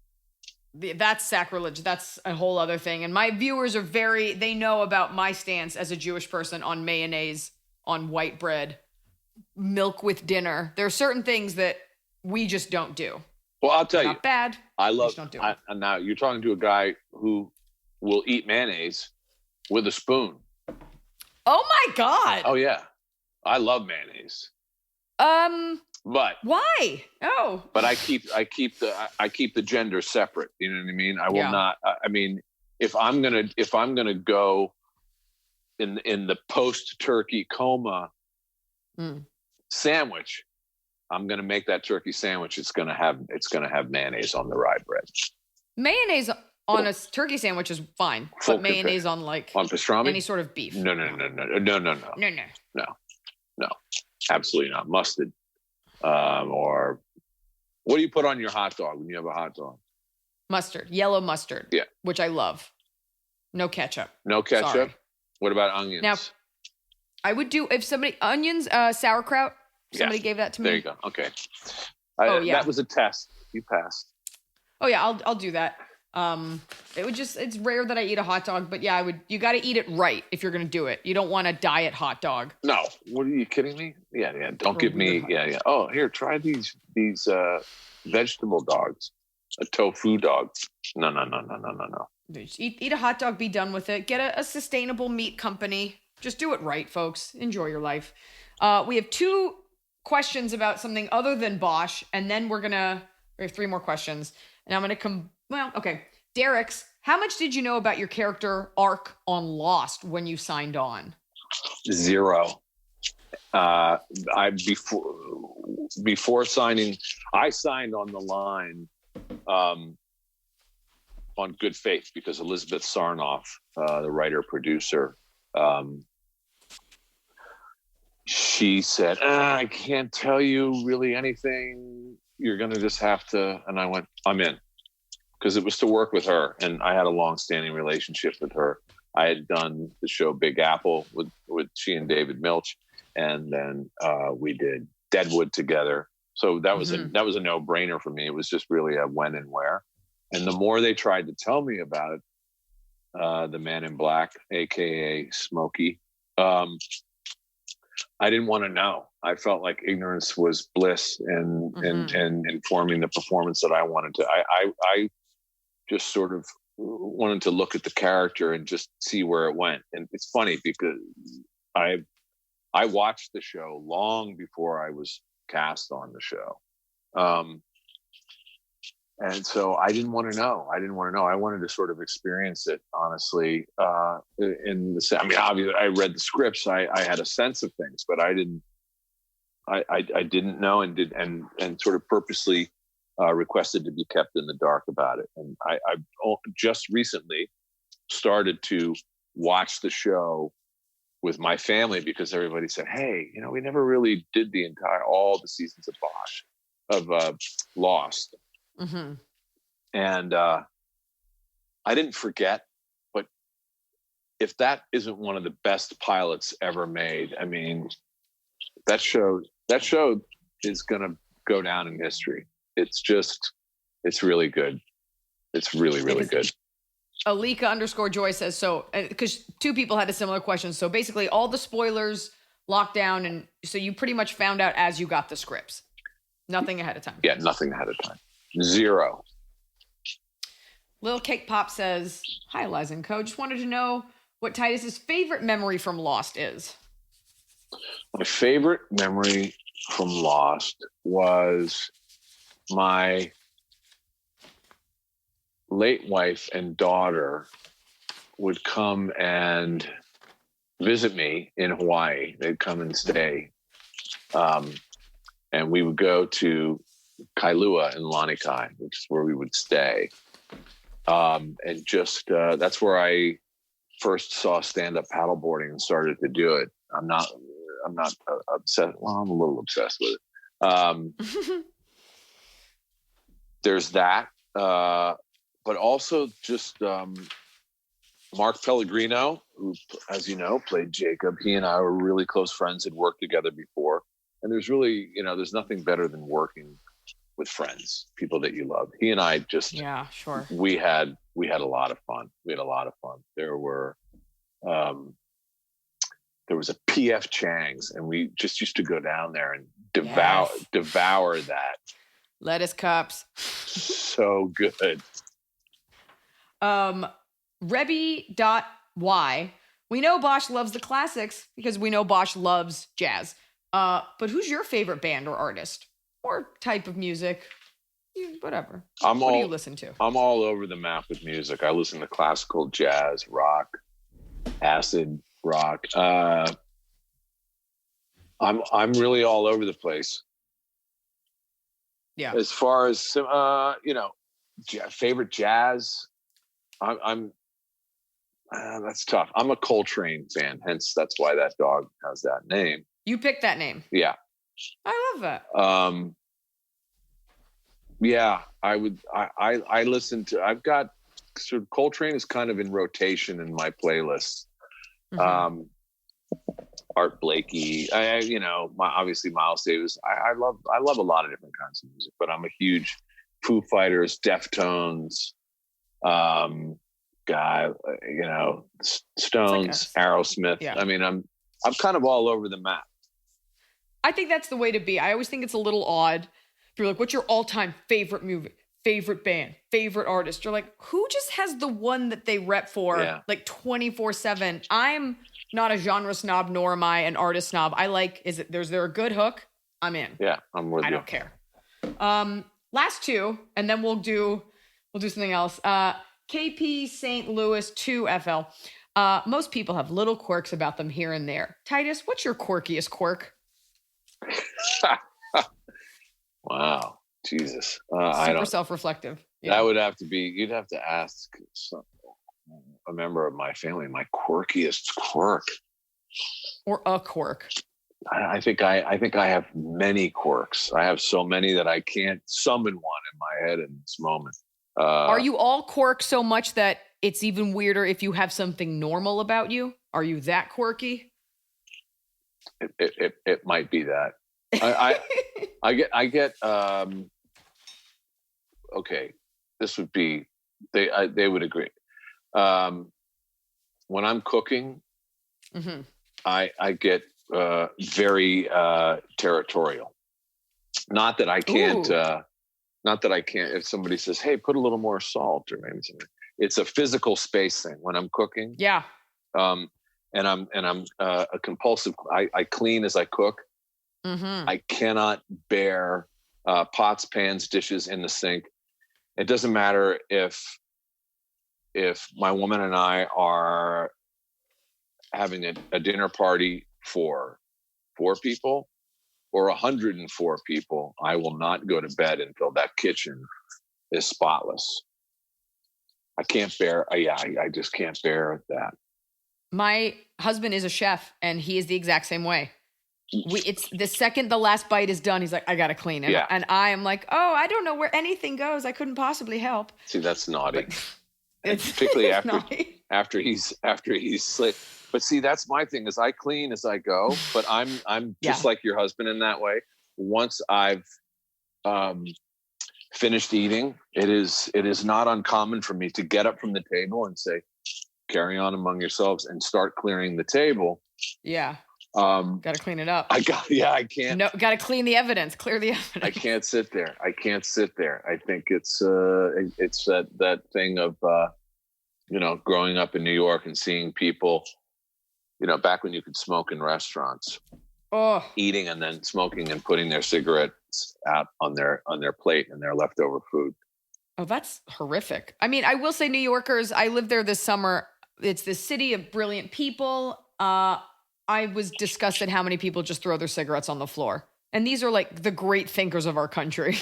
That's sacrilege. That's a whole other thing. And my viewers are they know about my stance as a Jewish person on mayonnaise, on white bread, milk with dinner. There are certain things that we just don't do. Well, I'll tell you. Not bad. I love it. Now, you're talking to a guy who will eat mayonnaise with a spoon. Oh, my God. Oh, yeah. I love mayonnaise. But why? Oh. But I keep the gender separate. You know what I mean? I will not. I mean, if I'm gonna go in the post-turkey coma sandwich, I'm gonna make that turkey sandwich. It's gonna have mayonnaise on the rye bread. Mayonnaise on a turkey sandwich is fine, but mayonnaise on pastrami, any sort of beef. No. Absolutely not. Mustard. Or what do you put on your hot dog when you have a hot dog? Mustard, yellow mustard. Yeah. Which I love. No ketchup. No ketchup? Sorry. What about onions? Now, I would do, if onions, sauerkraut, somebody gave that to me. There you go. Okay. That was a test. You passed. Oh yeah, I'll do that. It's rare that I eat a hot dog, but yeah, you got to eat it right if you're going to do it. You don't want a diet hot dog. No. What are you kidding me? Yeah. Don't give me, yeah. Oh, here, try these vegetable dogs, a tofu dog. No. Just eat a hot dog, be done with it. Get a sustainable meat company. Just do it right, folks. Enjoy your life. We have 2 questions about something other than Bosch, and then we have 3 more questions, and I'm going to well, okay. Derek's, how much did you know about your character arc on Lost when you signed on? 0. Before signing, I signed on the line on good faith because Elizabeth Sarnoff, the writer producer, she said, I can't tell you really anything. You're going to just have to. And I went, I'm in. Because it was to work with her, and I had a long-standing relationship with her. I had done the show Big Apple with she and David Milch, and then we did Deadwood together. So that was a no-brainer for me. It was just really a when and where. And the more they tried to tell me about it, the Man in Black, aka Smokey, I didn't want to know. I felt like ignorance was bliss, and informing the performance that I wanted to. I just sort of wanted to look at the character and just see where it went. And it's funny because I watched the show long before I was cast on the show. And so I didn't want to know. I wanted to sort of experience it, honestly. Obviously I read the scripts. I had a sense of things, but I didn't know and sort of purposely requested to be kept in the dark about it. And I just recently started to watch the show with my family because everybody said, hey, we never really did all the seasons of Lost. Mm-hmm. And I didn't forget, but if that isn't one of the best pilots ever made, I mean, that show is going to go down in history. It's really good. It's really, really good. Alika_Joy says, so, because 2 people had a similar question. So basically all the spoilers locked down. And so you pretty much found out as you got the scripts, nothing ahead of time. Yeah. Nothing ahead of time. 0. Lil Cake Pop says, hi, Liza and Co. Just wanted to know what Titus's favorite memory from Lost is. My favorite memory from Lost was my late wife and daughter would come and visit me in Hawaii. They'd come and stay. And we would go to Kailua in Lanikai, which is where we would stay. And just, that's where I first saw stand-up paddleboarding and started to do it. I'm not obsessed. Well, I'm a little obsessed with it. There's that. But also just Mark Pellegrino, who, as you know, played Jacob. He and I were really close friends, had worked together before. And there's really, there's nothing better than working with friends, people that you love. He and I just, yeah, sure. We had a lot of fun. There was a PF Chang's, and we just used to go down there and devour that. Lettuce cups. So good. Rebby.y. We know Bosch loves the classics because we know Bosch loves jazz. But who's your favorite band or artist or type of music? Whatever. What do you listen to? I'm all over the map with music. I listen to classical, jazz, rock, acid rock. I'm really all over the place. Yeah. As far as favorite jazz, I'm that's tough. I'm a Coltrane fan, hence that's why that dog has that name. You picked that name. Yeah. I love that. Yeah, I would. I listen to. I've got sort of Coltrane is kind of in rotation in my playlist. Mm-hmm. Art Blakey, obviously Miles Davis. I love a lot of different kinds of music, but I'm a huge Foo Fighters, Deftones, guy. Stones, Aerosmith. Yeah. I mean, I'm kind of all over the map. I think that's the way to be. I always think it's a little odd. If you're like, what's your all-time favorite movie, favorite band, favorite artist? You're like, who just has the one that they rep for like 24/7? I'm not a genre snob, nor am I an artist snob. I like, is there a good hook? I'm in. Yeah, I'm with you. I don't care. Last two, and then we'll do something else. KP St. Louis 2FL. Most people have little quirks about them here and there. Titus, what's your quirkiest quirk? Wow, Jesus. Super self-reflective. Yeah. That would have to be, you'd have to ask a member of my family, my quirkiest quirk. Or a quirk. I think I have many quirks. I have so many that I can't summon one in my head in this moment. Are you all quirk so much that it's even weirder if you have something normal about you? Are you that quirky? It might be that. I get okay, this would be, they would agree. When I'm cooking, mm-hmm. I get very territorial. Not that I can't if somebody says, hey, put a little more salt or maybe something. It's a physical space thing when I'm cooking. Yeah. And I'm a compulsive. I clean as I cook. Mm-hmm. I cannot bear pots, pans, dishes in the sink. It doesn't matter if my woman and I are having a dinner party for 4 people or 104 people. I will not go to bed until that kitchen is spotless. I can't bear. I just can't bear that. My husband is a chef, and he is the exact same way. It's the second the last bite is done, he's like, I gotta clean it. Yeah. And I am like, oh, I don't know where anything goes. I couldn't possibly help. See, that's naughty. It's particularly after he's slick. But see, that's my thing is I clean as I go, but I'm just like your husband in that way. Once I've finished eating, it is not uncommon for me to get up from the table and say, carry on among yourselves, and start clearing the table. Yeah. Got to clean it up. I can't. No, got to clean the evidence, clear the evidence. I can't sit there. I think it's that thing of, growing up in New York and seeing people, back when you could smoke in restaurants, Oh, eating and then smoking and putting their cigarettes out on their plate and their leftover food. oh, that's horrific. I mean, I will say, New Yorkers, I lived there this summer. It's this city of brilliant people. I was disgusted how many people just throw their cigarettes on the floor. And these are like the great thinkers of our country.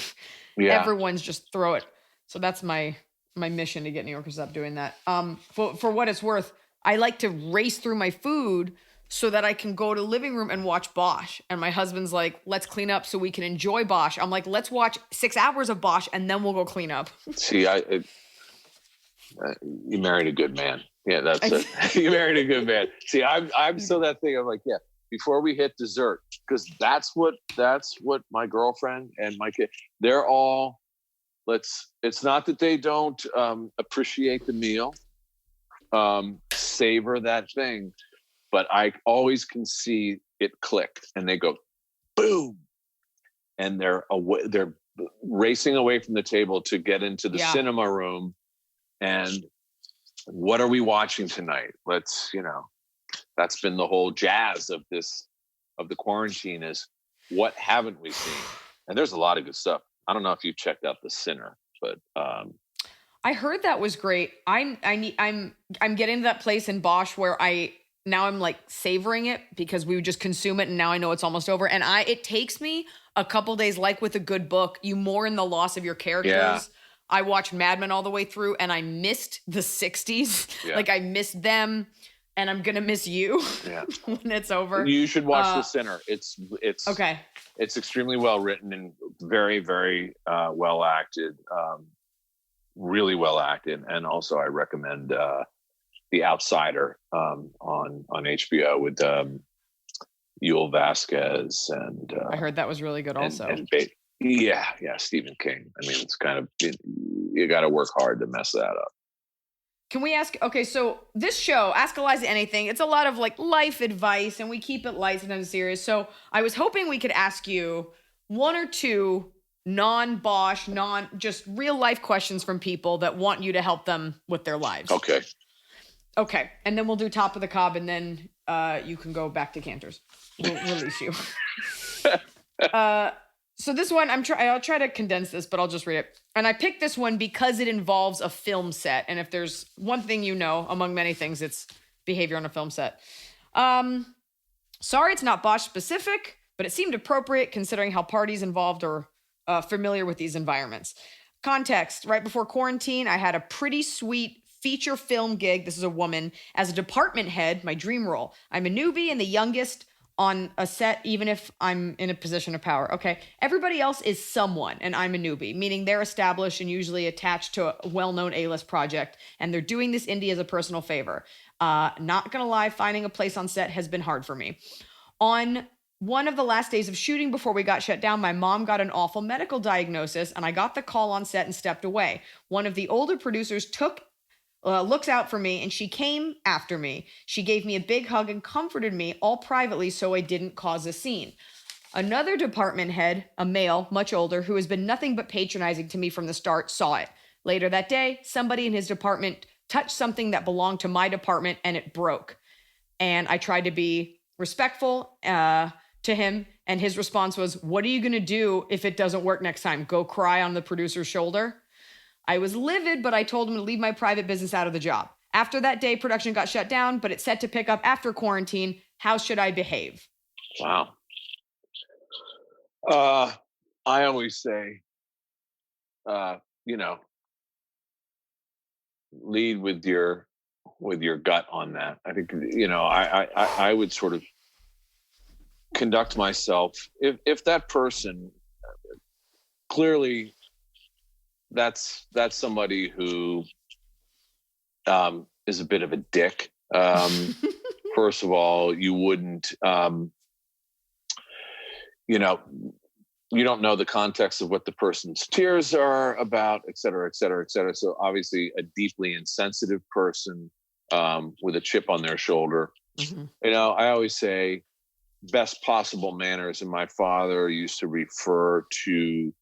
Yeah. Everyone's just throw it. So that's my mission, to get New Yorkers to stop doing that. For what it's worth, I like to race through my food so that I can go to living room and watch Bosch. And my husband's like, let's clean up so we can enjoy Bosch. I'm like, let's watch 6 hours of Bosch and then we'll go clean up. See, you married a good man. Yeah, that's it. You married a good man. See, I'm still that thing. I'm like, yeah, before we hit dessert, because that's what my girlfriend and my kid, they're all, it's not that they don't appreciate the meal, savor that thing, but I always can see it click and they go, boom. And they're racing away from the table to get into the cinema room. And what are we watching tonight? That's been the whole jazz of the quarantine, is what haven't we seen? And there's a lot of good stuff. I don't know if you checked out The Sinner, but I heard that was great. I'm getting to that place in Bosch where I'm like savoring it, because we would just consume it and now I know it's almost over. And it takes me a couple days, like with a good book, you mourn the loss of your characters. Yeah. I watched Mad Men all the way through and I missed the 60s. Yeah. Like I missed them, and I'm going to miss you when it's over. You should watch The Sinner. It's okay. It's extremely well written and very, very well acted. Really well acted. And also I recommend The Outsider on HBO with Yul Vasquez, and I heard that was really good also. Yeah, Stephen King. I mean, it's kind of, you got to work hard to mess that up. Can we ask, okay, so this show, Ask Eliza Anything, it's a lot of like life advice, and we keep it light, sometimes serious. So I was hoping we could ask you one or two non-Bosch, just real life questions from people that want you to help them with their lives. Okay. And then we'll do Top of the Cob, and then you can go back to Cantors. We'll release you. So this one, I'll try to condense this, but I'll just read it. And I picked this one because it involves a film set. And if there's one thing among many things, it's behavior on a film set. Sorry, it's not Bosch specific, but it seemed appropriate considering how parties involved are familiar with these environments. Context: right before quarantine, I had a pretty sweet feature film gig. This is a woman as a department head, my dream role. I'm a newbie and the youngest on a set, even if I'm in a position of power. Okay. Everybody else is someone, and I'm a newbie, meaning they're established and usually attached to a well-known A-list project, and they're doing this indie as a personal favor. Not gonna lie, finding a place on set has been hard for me. On one of the last days of shooting before we got shut down, my mom got an awful medical diagnosis, and I got the call on set and stepped away. One of the older producers looks out for me, and she came after me. She gave me a big hug and comforted me, all privately, so I didn't cause a scene. Another department head, a male, much older, who has been nothing but patronizing to me from the start, saw it. Later that day, somebody in his department touched something that belonged to my department, and it broke. And I tried to be respectful to him, and his response was, "What are you going to do if it doesn't work next time? Go cry on the producer's shoulder?" I was livid, but I told him to leave my private business out of the job. After that day, production got shut down, but it's set to pick up after quarantine. How should I behave? Wow. I always say, lead with your gut on that. I think, I would sort of conduct myself. If that person clearly, that's somebody who is a bit of a dick. First of all, you wouldn't, you don't know the context of what the person's tears are about, et cetera, et cetera, et cetera. So obviously a deeply insensitive person with a chip on their shoulder. Mm-hmm. I always say best possible manners. And my father used to refer to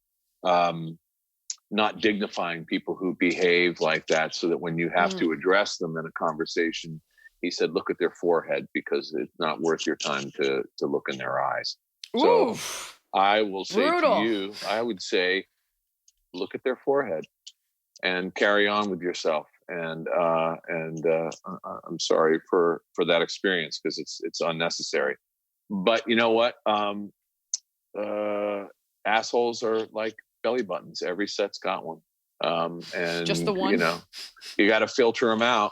not dignifying people who behave like that, so that when you have to address them in a conversation, He said, look at their forehead because it's not worth your time to look in their eyes. So Oof. I will say Brutal. to you, I would say, look at their forehead and carry on with yourself. And I'm sorry for that experience because it's unnecessary. But you know what? Assholes are like belly buttons. Every set's got one. And Just the one. You know, you got to filter them out.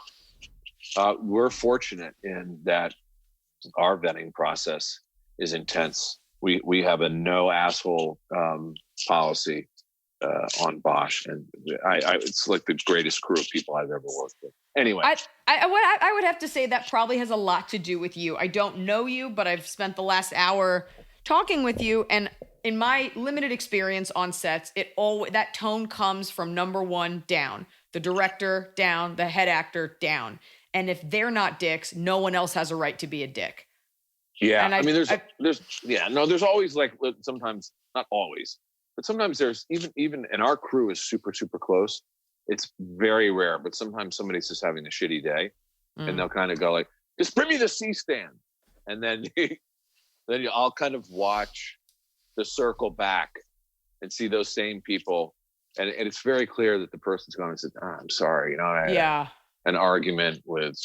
We're fortunate in that our vetting process is intense. We have a no asshole policy on Bosch, and it's like the greatest crew of people I've ever worked with. Anyway, I would have to say that probably has a lot to do with you. I don't know you, but I've spent the last hour talking with you, and in my limited experience on sets, that tone comes from number one down, the director down, the head actor down, and if they're not dicks, no one else has a right to be a dick. Yeah, I mean, there's always like sometimes not always. But sometimes there's even and our crew is super, super close. It's very rare, but sometimes somebody's just having a shitty day and they'll kind of go like, just bring me the C-stand. And then I'll kind of watch the circle back and see those same people. And it's very clear that the person's going to say, I'm sorry. You know, I had an argument with,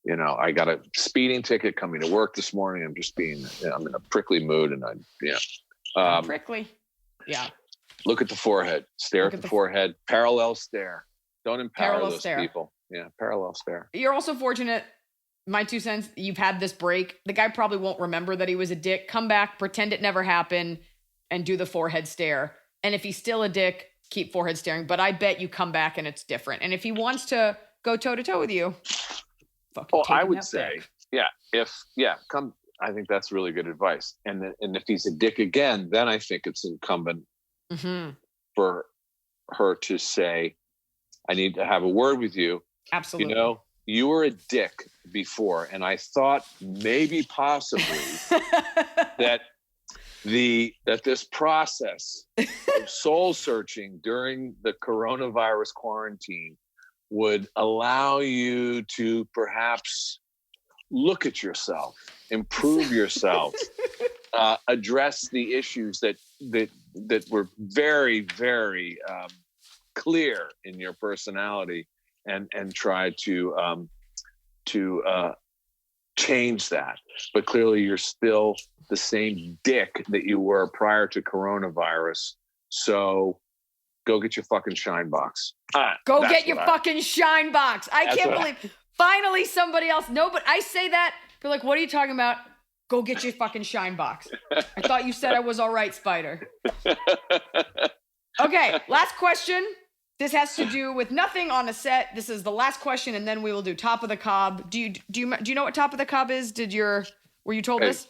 you know, I got a speeding ticket coming to work this morning. I'm in a prickly mood and prickly. Yeah. Look at the forehead. Stare at the forehead. Parallel stare. Don't empower those people. Yeah, parallel stare. You're also fortunate, my 2 cents, you've had this break. The guy probably won't remember that he was a dick. Come back, pretend it never happened, and do the forehead stare. And if he's still a dick, keep forehead staring. But I bet you come back and it's different. And if he wants to go toe-to-toe with you, fucking take I him would that say, dick. come. I think that's really good advice. And if he's a dick again, then I think it's incumbent for her to say, I need to have a word with you. Absolutely. You know, you were a dick before, and I thought maybe possibly that this process of soul searching during the coronavirus quarantine would allow you to perhaps look at yourself, improve yourself, address the issues that were very, very clear in your personality, and try to change that. But clearly, you're still the same dick that you were prior to coronavirus. So go get your fucking shine box. Go get your fucking shine box. I can't believe. Finally, somebody else. No, but I say that. They're like, what are you talking about? Go get your fucking shine box. I thought you said I was all right, Spider. Okay, last question. This has to do with nothing on a set. This is the last question, and then we will do Top of the Cobb. Do you know what Top of the Cobb is? Were you told this?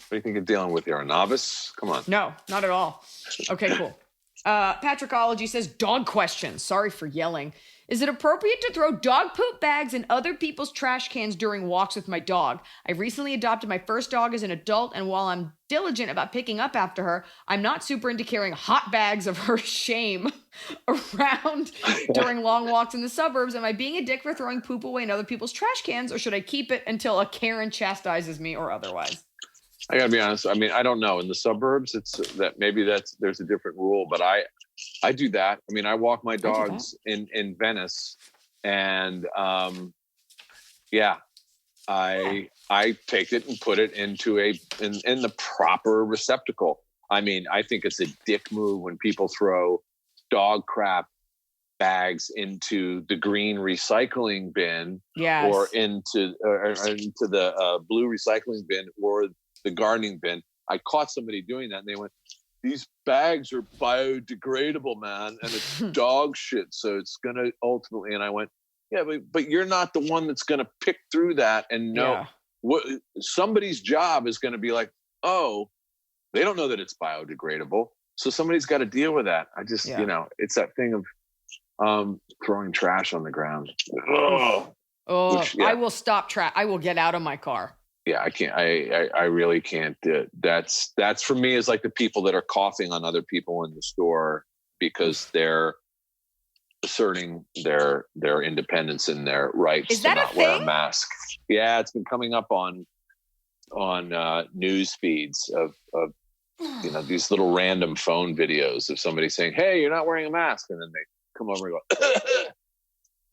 What do you think you're dealing with? You're a novice? Come on. No, not at all. Okay, cool. Patrickology says, dog question. Sorry for yelling. Is it appropriate to throw dog poop bags in other people's trash cans during walks with my dog? I recently adopted my first dog as an adult, and while I'm diligent about picking up after her, I'm not super into carrying hot bags of her shame around during long walks in the suburbs. Am I being a dick for throwing poop away in other people's trash cans, or should I keep it until a Karen chastises me or otherwise? I gotta be honest. I mean, I don't know. In the suburbs, there's a different rule, but I do that. I mean, I walk my dogs in Venice, and I take it and put it into in the proper receptacle. I mean, I think it's a dick move when people throw dog crap bags into the green recycling bin, or into the blue recycling bin, or the gardening bin. I caught somebody doing that, and they went, "These bags are biodegradable, man, and it's dog shit, so it's gonna ultimately." And I went, "Yeah, but you're not the one that's gonna pick through that and know what somebody's job is gonna be like. Oh, they don't know that it's biodegradable, so somebody's got to deal with that." I just, it's that thing of throwing trash on the ground. I will stop trash. I will get out of my car. Yeah, I can't. I really can't. That's for me is like the people that are coughing on other people in the store because they're asserting their independence and their rights to not wear a mask. Yeah, it's been coming up on news feeds of these little random phone videos of somebody saying, "Hey, you're not wearing a mask," and then they come over and go.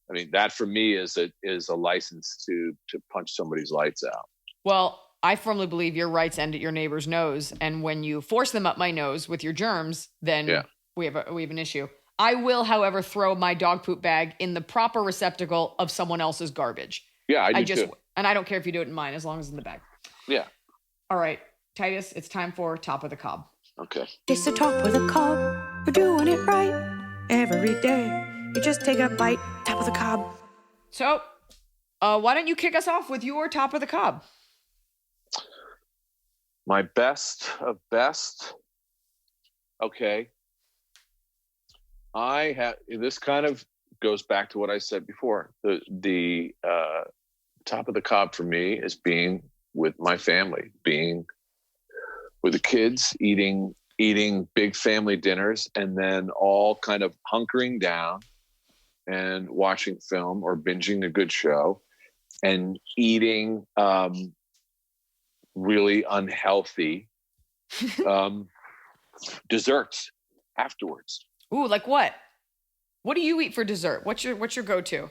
I mean, that for me is a license to punch somebody's lights out. Well, I firmly believe your rights end at your neighbor's nose, and when you force them up my nose with your germs, then we have an issue. I will, however, throw my dog poop bag in the proper receptacle of someone else's garbage. Yeah, I do too. And I don't care if you do it in mine, as long as it's in the bag. Yeah. All right, Titus, it's time for Top of the Cob. Okay. It's the Top of the Cob. We're doing it right every day. You just take a bite. Top of the Cob. So, why don't you kick us off with your Top of the Cob? My best of best. Okay. This kind of goes back to what I said before. The top of the cob for me is being with my family, being with the kids, eating big family dinners, and then all kind of hunkering down and watching film or binging a good show and eating really unhealthy desserts afterwards. Ooh, like what? What do you eat for dessert? What's your go-to?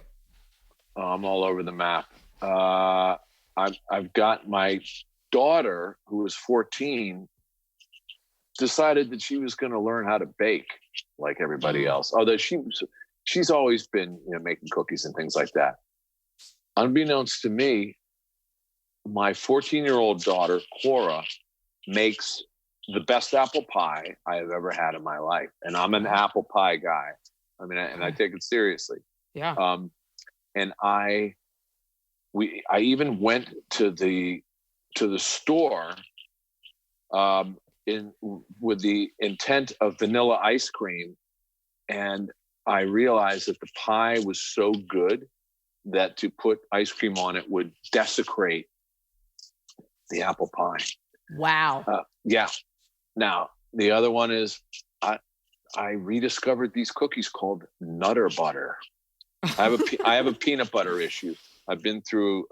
I'm all over the map. I've got my daughter, who was 14, decided that she was going to learn how to bake like everybody else. Although she's always been making cookies and things like that. Unbeknownst to me, my 14-year-old daughter, Cora, makes the best apple pie I have ever had in my life. And I'm an apple pie guy. I mean, and I take it seriously. Yeah. And I even went to the store with the intent of vanilla ice cream. And I realized that the pie was so good that to put ice cream on it would desecrate the apple pie. Wow. Yeah. Now, the other one is I rediscovered these cookies called Nutter Butter. I have a peanut butter issue. I've been through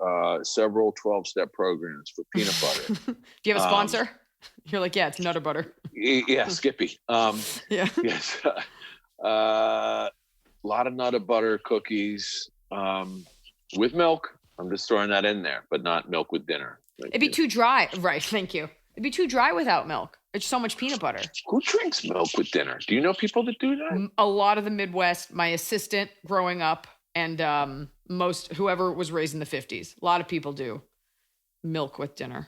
several 12-step programs for peanut butter. Do you have a sponsor? You're like, yeah, it's Nutter Butter. Yeah, Skippy. Yeah. Yes. A lot of Nutter Butter cookies with milk. I'm just throwing that in there, but not milk with dinner. It'd be too dry. Right. Thank you. It'd be too dry without milk. It's so much peanut butter. Who drinks milk with dinner? Do you know people that do that? A lot of the Midwest, my assistant growing up, and whoever was raised in the 50s. A lot of people do milk with dinner.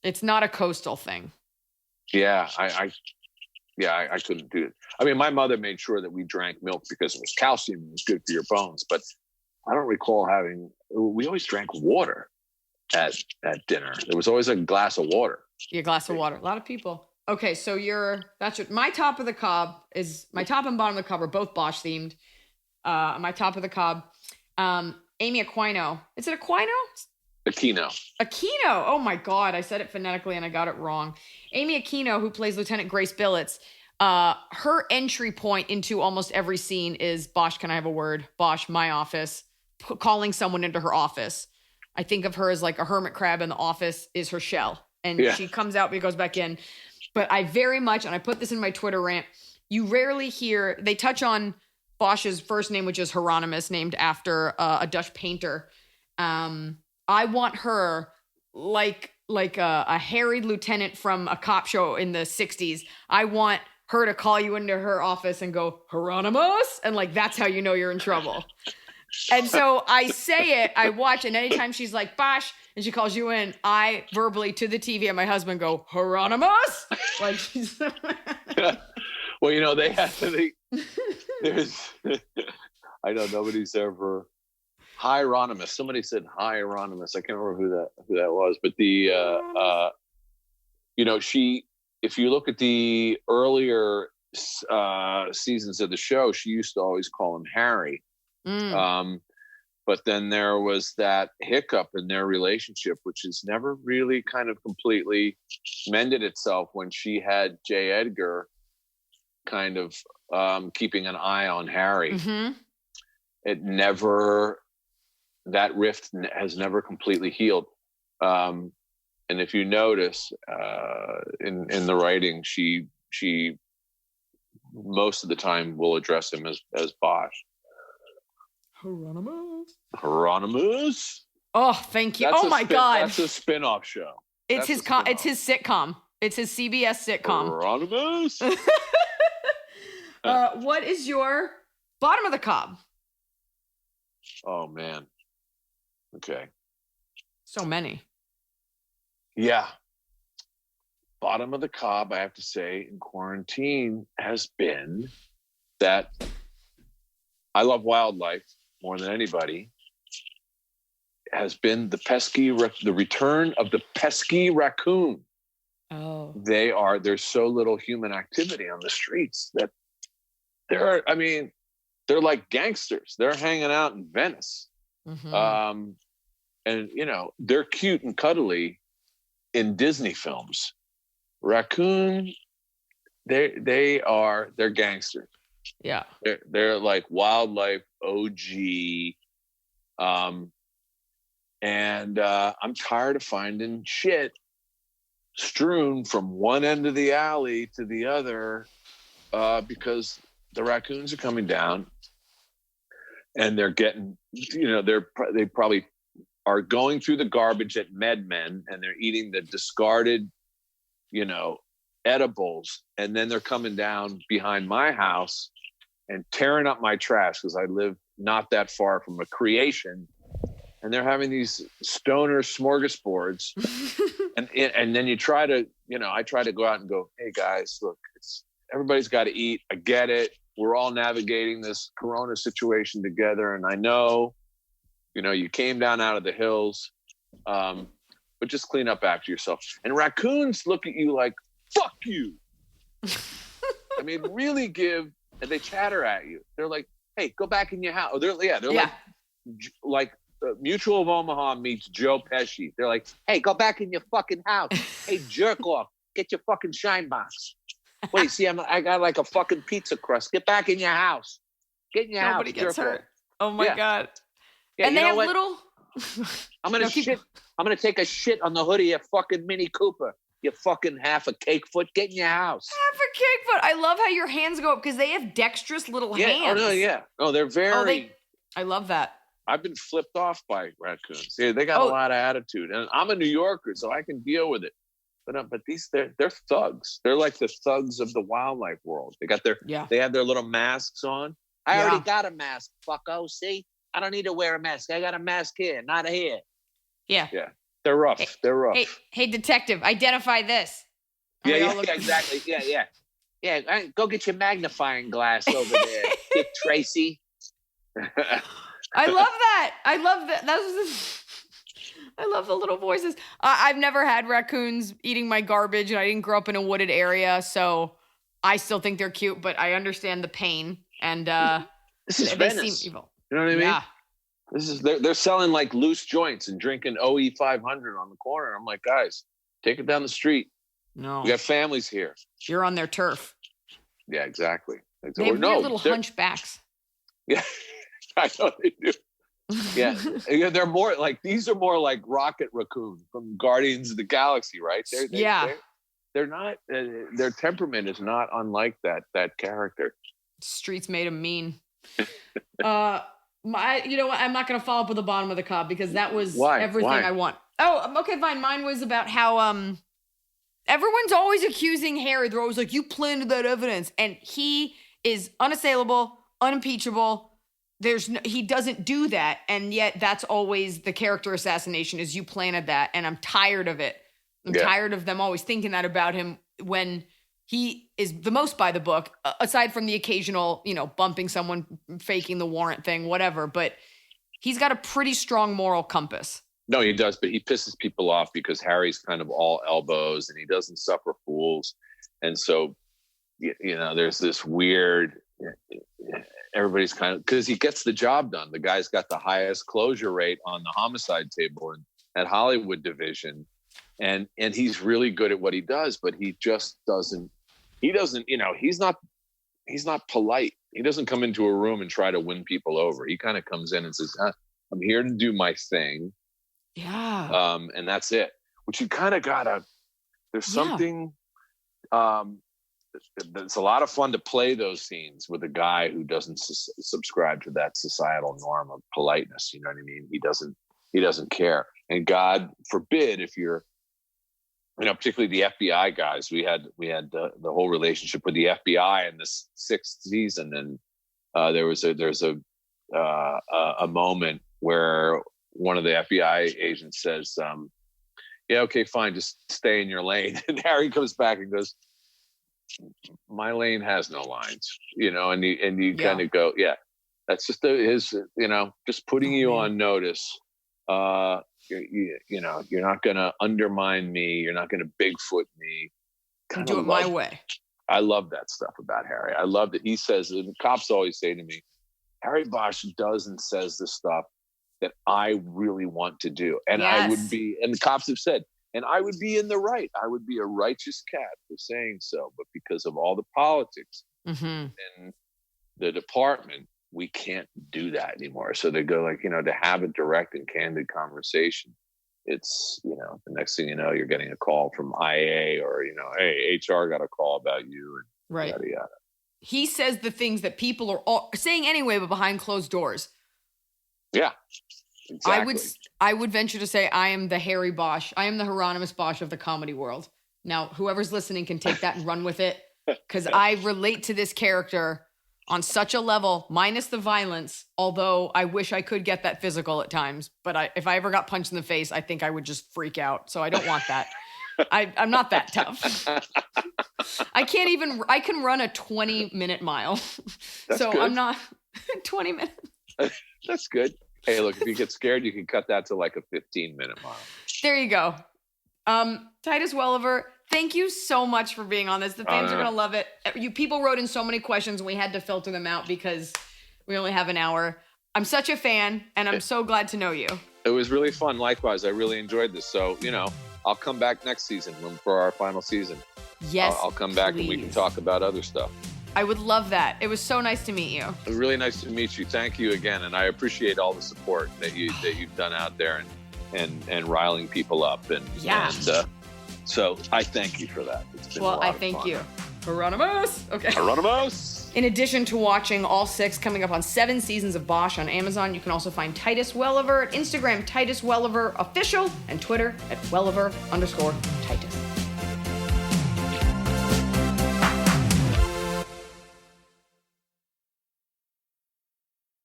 It's not a coastal thing. Yeah, I couldn't do it. I mean, my mother made sure that we drank milk because it was calcium and it was good for your bones. But I don't recall we always drank water at dinner. There was always a glass of water. Yeah, glass of water. A lot of people. Okay, so my top of the cob is, my top and bottom of the cob are both Bosch themed. My top of the cob, Amy Aquino. Is it Aquino? Aquino. Oh my God, I said it phonetically and I got it wrong. Amy Aquino, who plays Lieutenant Grace Billets, her entry point into almost every scene is, Bosch, can I have a word? Bosch, my office. Calling someone into her office. I think of her as like a hermit crab, and the office is her shell. And she comes out, but goes back in. But I very much, and I put this in my Twitter rant, you rarely hear, they touch on Bosch's first name, which is Hieronymus, named after a Dutch painter. I want her like a harried lieutenant from a cop show in the 60s. I want her to call you into her office and go, Hieronymus? And like, that's how you know you're in trouble. And so I say it, I watch, and anytime she's like, Bosch, and she calls you in, I verbally to the TV and my husband go, Hieronymus? Like, she's... Well, they have to, there's, I know nobody's ever, Hieronymus. Somebody said Hieronymus. I can't remember who that was, but if you look at the earlier seasons of the show, she used to always call him Harry. But then there was that hiccup in their relationship, which has never really kind of completely mended itself, when she had J. Edgar kind of keeping an eye on Harry. Mm-hmm. that rift has never completely healed. And if you notice in the writing, she most of the time will address him as Bosch. Hieronymus. Oh, thank you. Oh my God. That's a spin-off show. It's his sitcom. It's his CBS sitcom. Hieronymus. What is your bottom of the cob? Oh man. Okay. So many. Yeah. Bottom of the cob, I have to say, in quarantine has been that I love wildlife more than anybody. Has been the return of the pesky raccoon. Oh. There's so little human activity on the streets that they're like gangsters. They're hanging out in Venice. Mm-hmm. And they're cute and cuddly in Disney films. Raccoon, they're gangsters. Yeah. They're like wildlife OG. And I'm tired of finding shit strewn from one end of the alley to the other because the raccoons are coming down and they're getting, they probably are going through the garbage at MedMen and they're eating the discarded, edibles. And then they're coming down behind my house and tearing up my trash because I live not that far from a creation. And they're having these stoner smorgasbords. and then you try to, I try to go out and go, hey guys, look, everybody's got to eat. I get it. We're all navigating this Corona situation together. And I know, you came down out of the hills, but just clean up after yourself. And raccoons look at you like, fuck you. I mean, really and they chatter at you. They're like, hey, go back in your house. Oh, they're like Mutual of Omaha meets Joe Pesci. They're like, hey, go back in your fucking house. Hey, jerk off. Get your fucking shine box. Wait, see, I got like a fucking pizza crust. Get back in your house. Get in your house. Nobody gets hurt. Oh my God. Yeah, and they have little. I'm gonna shit. I'm gonna take a shit on the hood of your fucking Mini Cooper. You fucking half a cake foot. Get in your house. Half a cake foot. I love how your hands go up because they have dexterous little hands. Oh no, yeah. No, they're very. I love that. I've been flipped off by raccoons. Yeah, they got a lot of attitude, and I'm a New Yorker, so I can deal with it. But they're thugs. They're like the thugs of the wildlife world. They got they have their little masks on. I already got a mask, fucko. See, I don't need to wear a mask. I got a mask here, not here. Yeah. Yeah. They're rough. They're rough. Hey, detective, identify this. Yeah, exactly. Yeah. Go get your magnifying glass over there, Dick Tracy. I love that. I love that. I love the little voices. I've never had raccoons eating my garbage, and I didn't grow up in a wooded area, so I still think they're cute. But I understand the pain, and this is they Venice. seem evil. You know what I mean? Yeah. This is they're selling like loose joints and drinking OE 500 on the corner. I'm like, guys, take it down the street. No, we got families here. You're on their turf. Yeah, exactly. They have little hunchbacks. Yeah, I know they do. Yeah, they're more like these are more like Rocket Raccoon from Guardians of the Galaxy, right? They're not. Their temperament is not unlike that character. Streets made them mean. You know what? I'm not going to follow up with the bottom of the cob because that was everything I want. Oh, okay, fine. Mine was about how everyone's always accusing Harry. They're always like, "You planted that evidence," and he is unassailable, unimpeachable. He doesn't do that, and yet that's always the character assassination is you planted that, and I'm tired of it. I'm tired of them always thinking that about him when he is the most by the book, aside from the occasional, bumping someone, faking the warrant thing, whatever. But he's got a pretty strong moral compass. No, he does, but he pisses people off because Harry's kind of all elbows and he doesn't suffer fools. And so, there's this weird, everybody's kind of, because he gets the job done. The guy's got the highest closure rate on the homicide table at Hollywood division. And he's really good at what he does, but he just doesn't, he's not polite. he doesn't come into a room and try to win people over. He kind of comes in and says, I'm here to do my thing. Yeah. And that's it. Which you kind of gotta, there's something, it's a lot of fun to play those scenes with a guy who doesn't subscribe to that societal norm of politeness. You know what I mean? He doesn't care. And God forbid if you're, particularly the FBI guys, we had the whole relationship with the FBI in this 6th season. And there's a moment where one of the FBI agents says, yeah, okay, fine, just stay in your lane. And Harry comes back and goes, my lane has no lines, and you kind of go, yeah, that's just just putting you on notice. You're not going to undermine me. You're not going to Bigfoot me. Do it my way. I love that stuff about Harry. I love that he says, and cops always say to me, Harry Bosch does and says the stuff that I really want to do. And I would be, and the cops have said, and I would be in the right. I would be a righteous cat for saying so. But because of all the politics in the department, we can't do that anymore. So they go to have a direct and candid conversation. It's, the next thing you know, you're getting a call from IA or, hey, HR got a call about you. And right. Yada, yada. He says the things that people are all saying anyway, but behind closed doors. Yeah. Exactly. I would venture to say I am the Harry Bosch. I am the Hieronymus Bosch of the comedy world. Now, whoever's listening can take that and run with it, because I relate to this character on such a level, minus the violence, although I wish I could get that physical at times. But if I ever got punched in the face, I think I would just freak out. So I don't want that. I'm not that tough. I can run a 20-minute mile. So good. I'm not 20 minutes. That's good. Hey, look, if you get scared, you can cut that to like a 15-minute mile. There you go. Titus Welliver, thank you so much for being on this. The fans are going to love it. People wrote in so many questions, and we had to filter them out because we only have an hour. I'm such a fan, and I'm so glad to know you. It was really fun. Likewise, I really enjoyed this. So, I'll come back next season for our final season. Yes, I'll come back please. And we can talk about other stuff. I would love that. It was so nice to meet you. It was really nice to meet you. Thank you again. And I appreciate all the support that you've done out there and riling people up. And so I thank you for that. It's been a lot of thank fun. you. Hieronymus. Okay. Hieronymus. In addition to watching all 6 coming up on 7 seasons of Bosch on Amazon, you can also find Titus Welliver at Instagram, Titus Welliver Official, and Twitter at Welliver_Titus.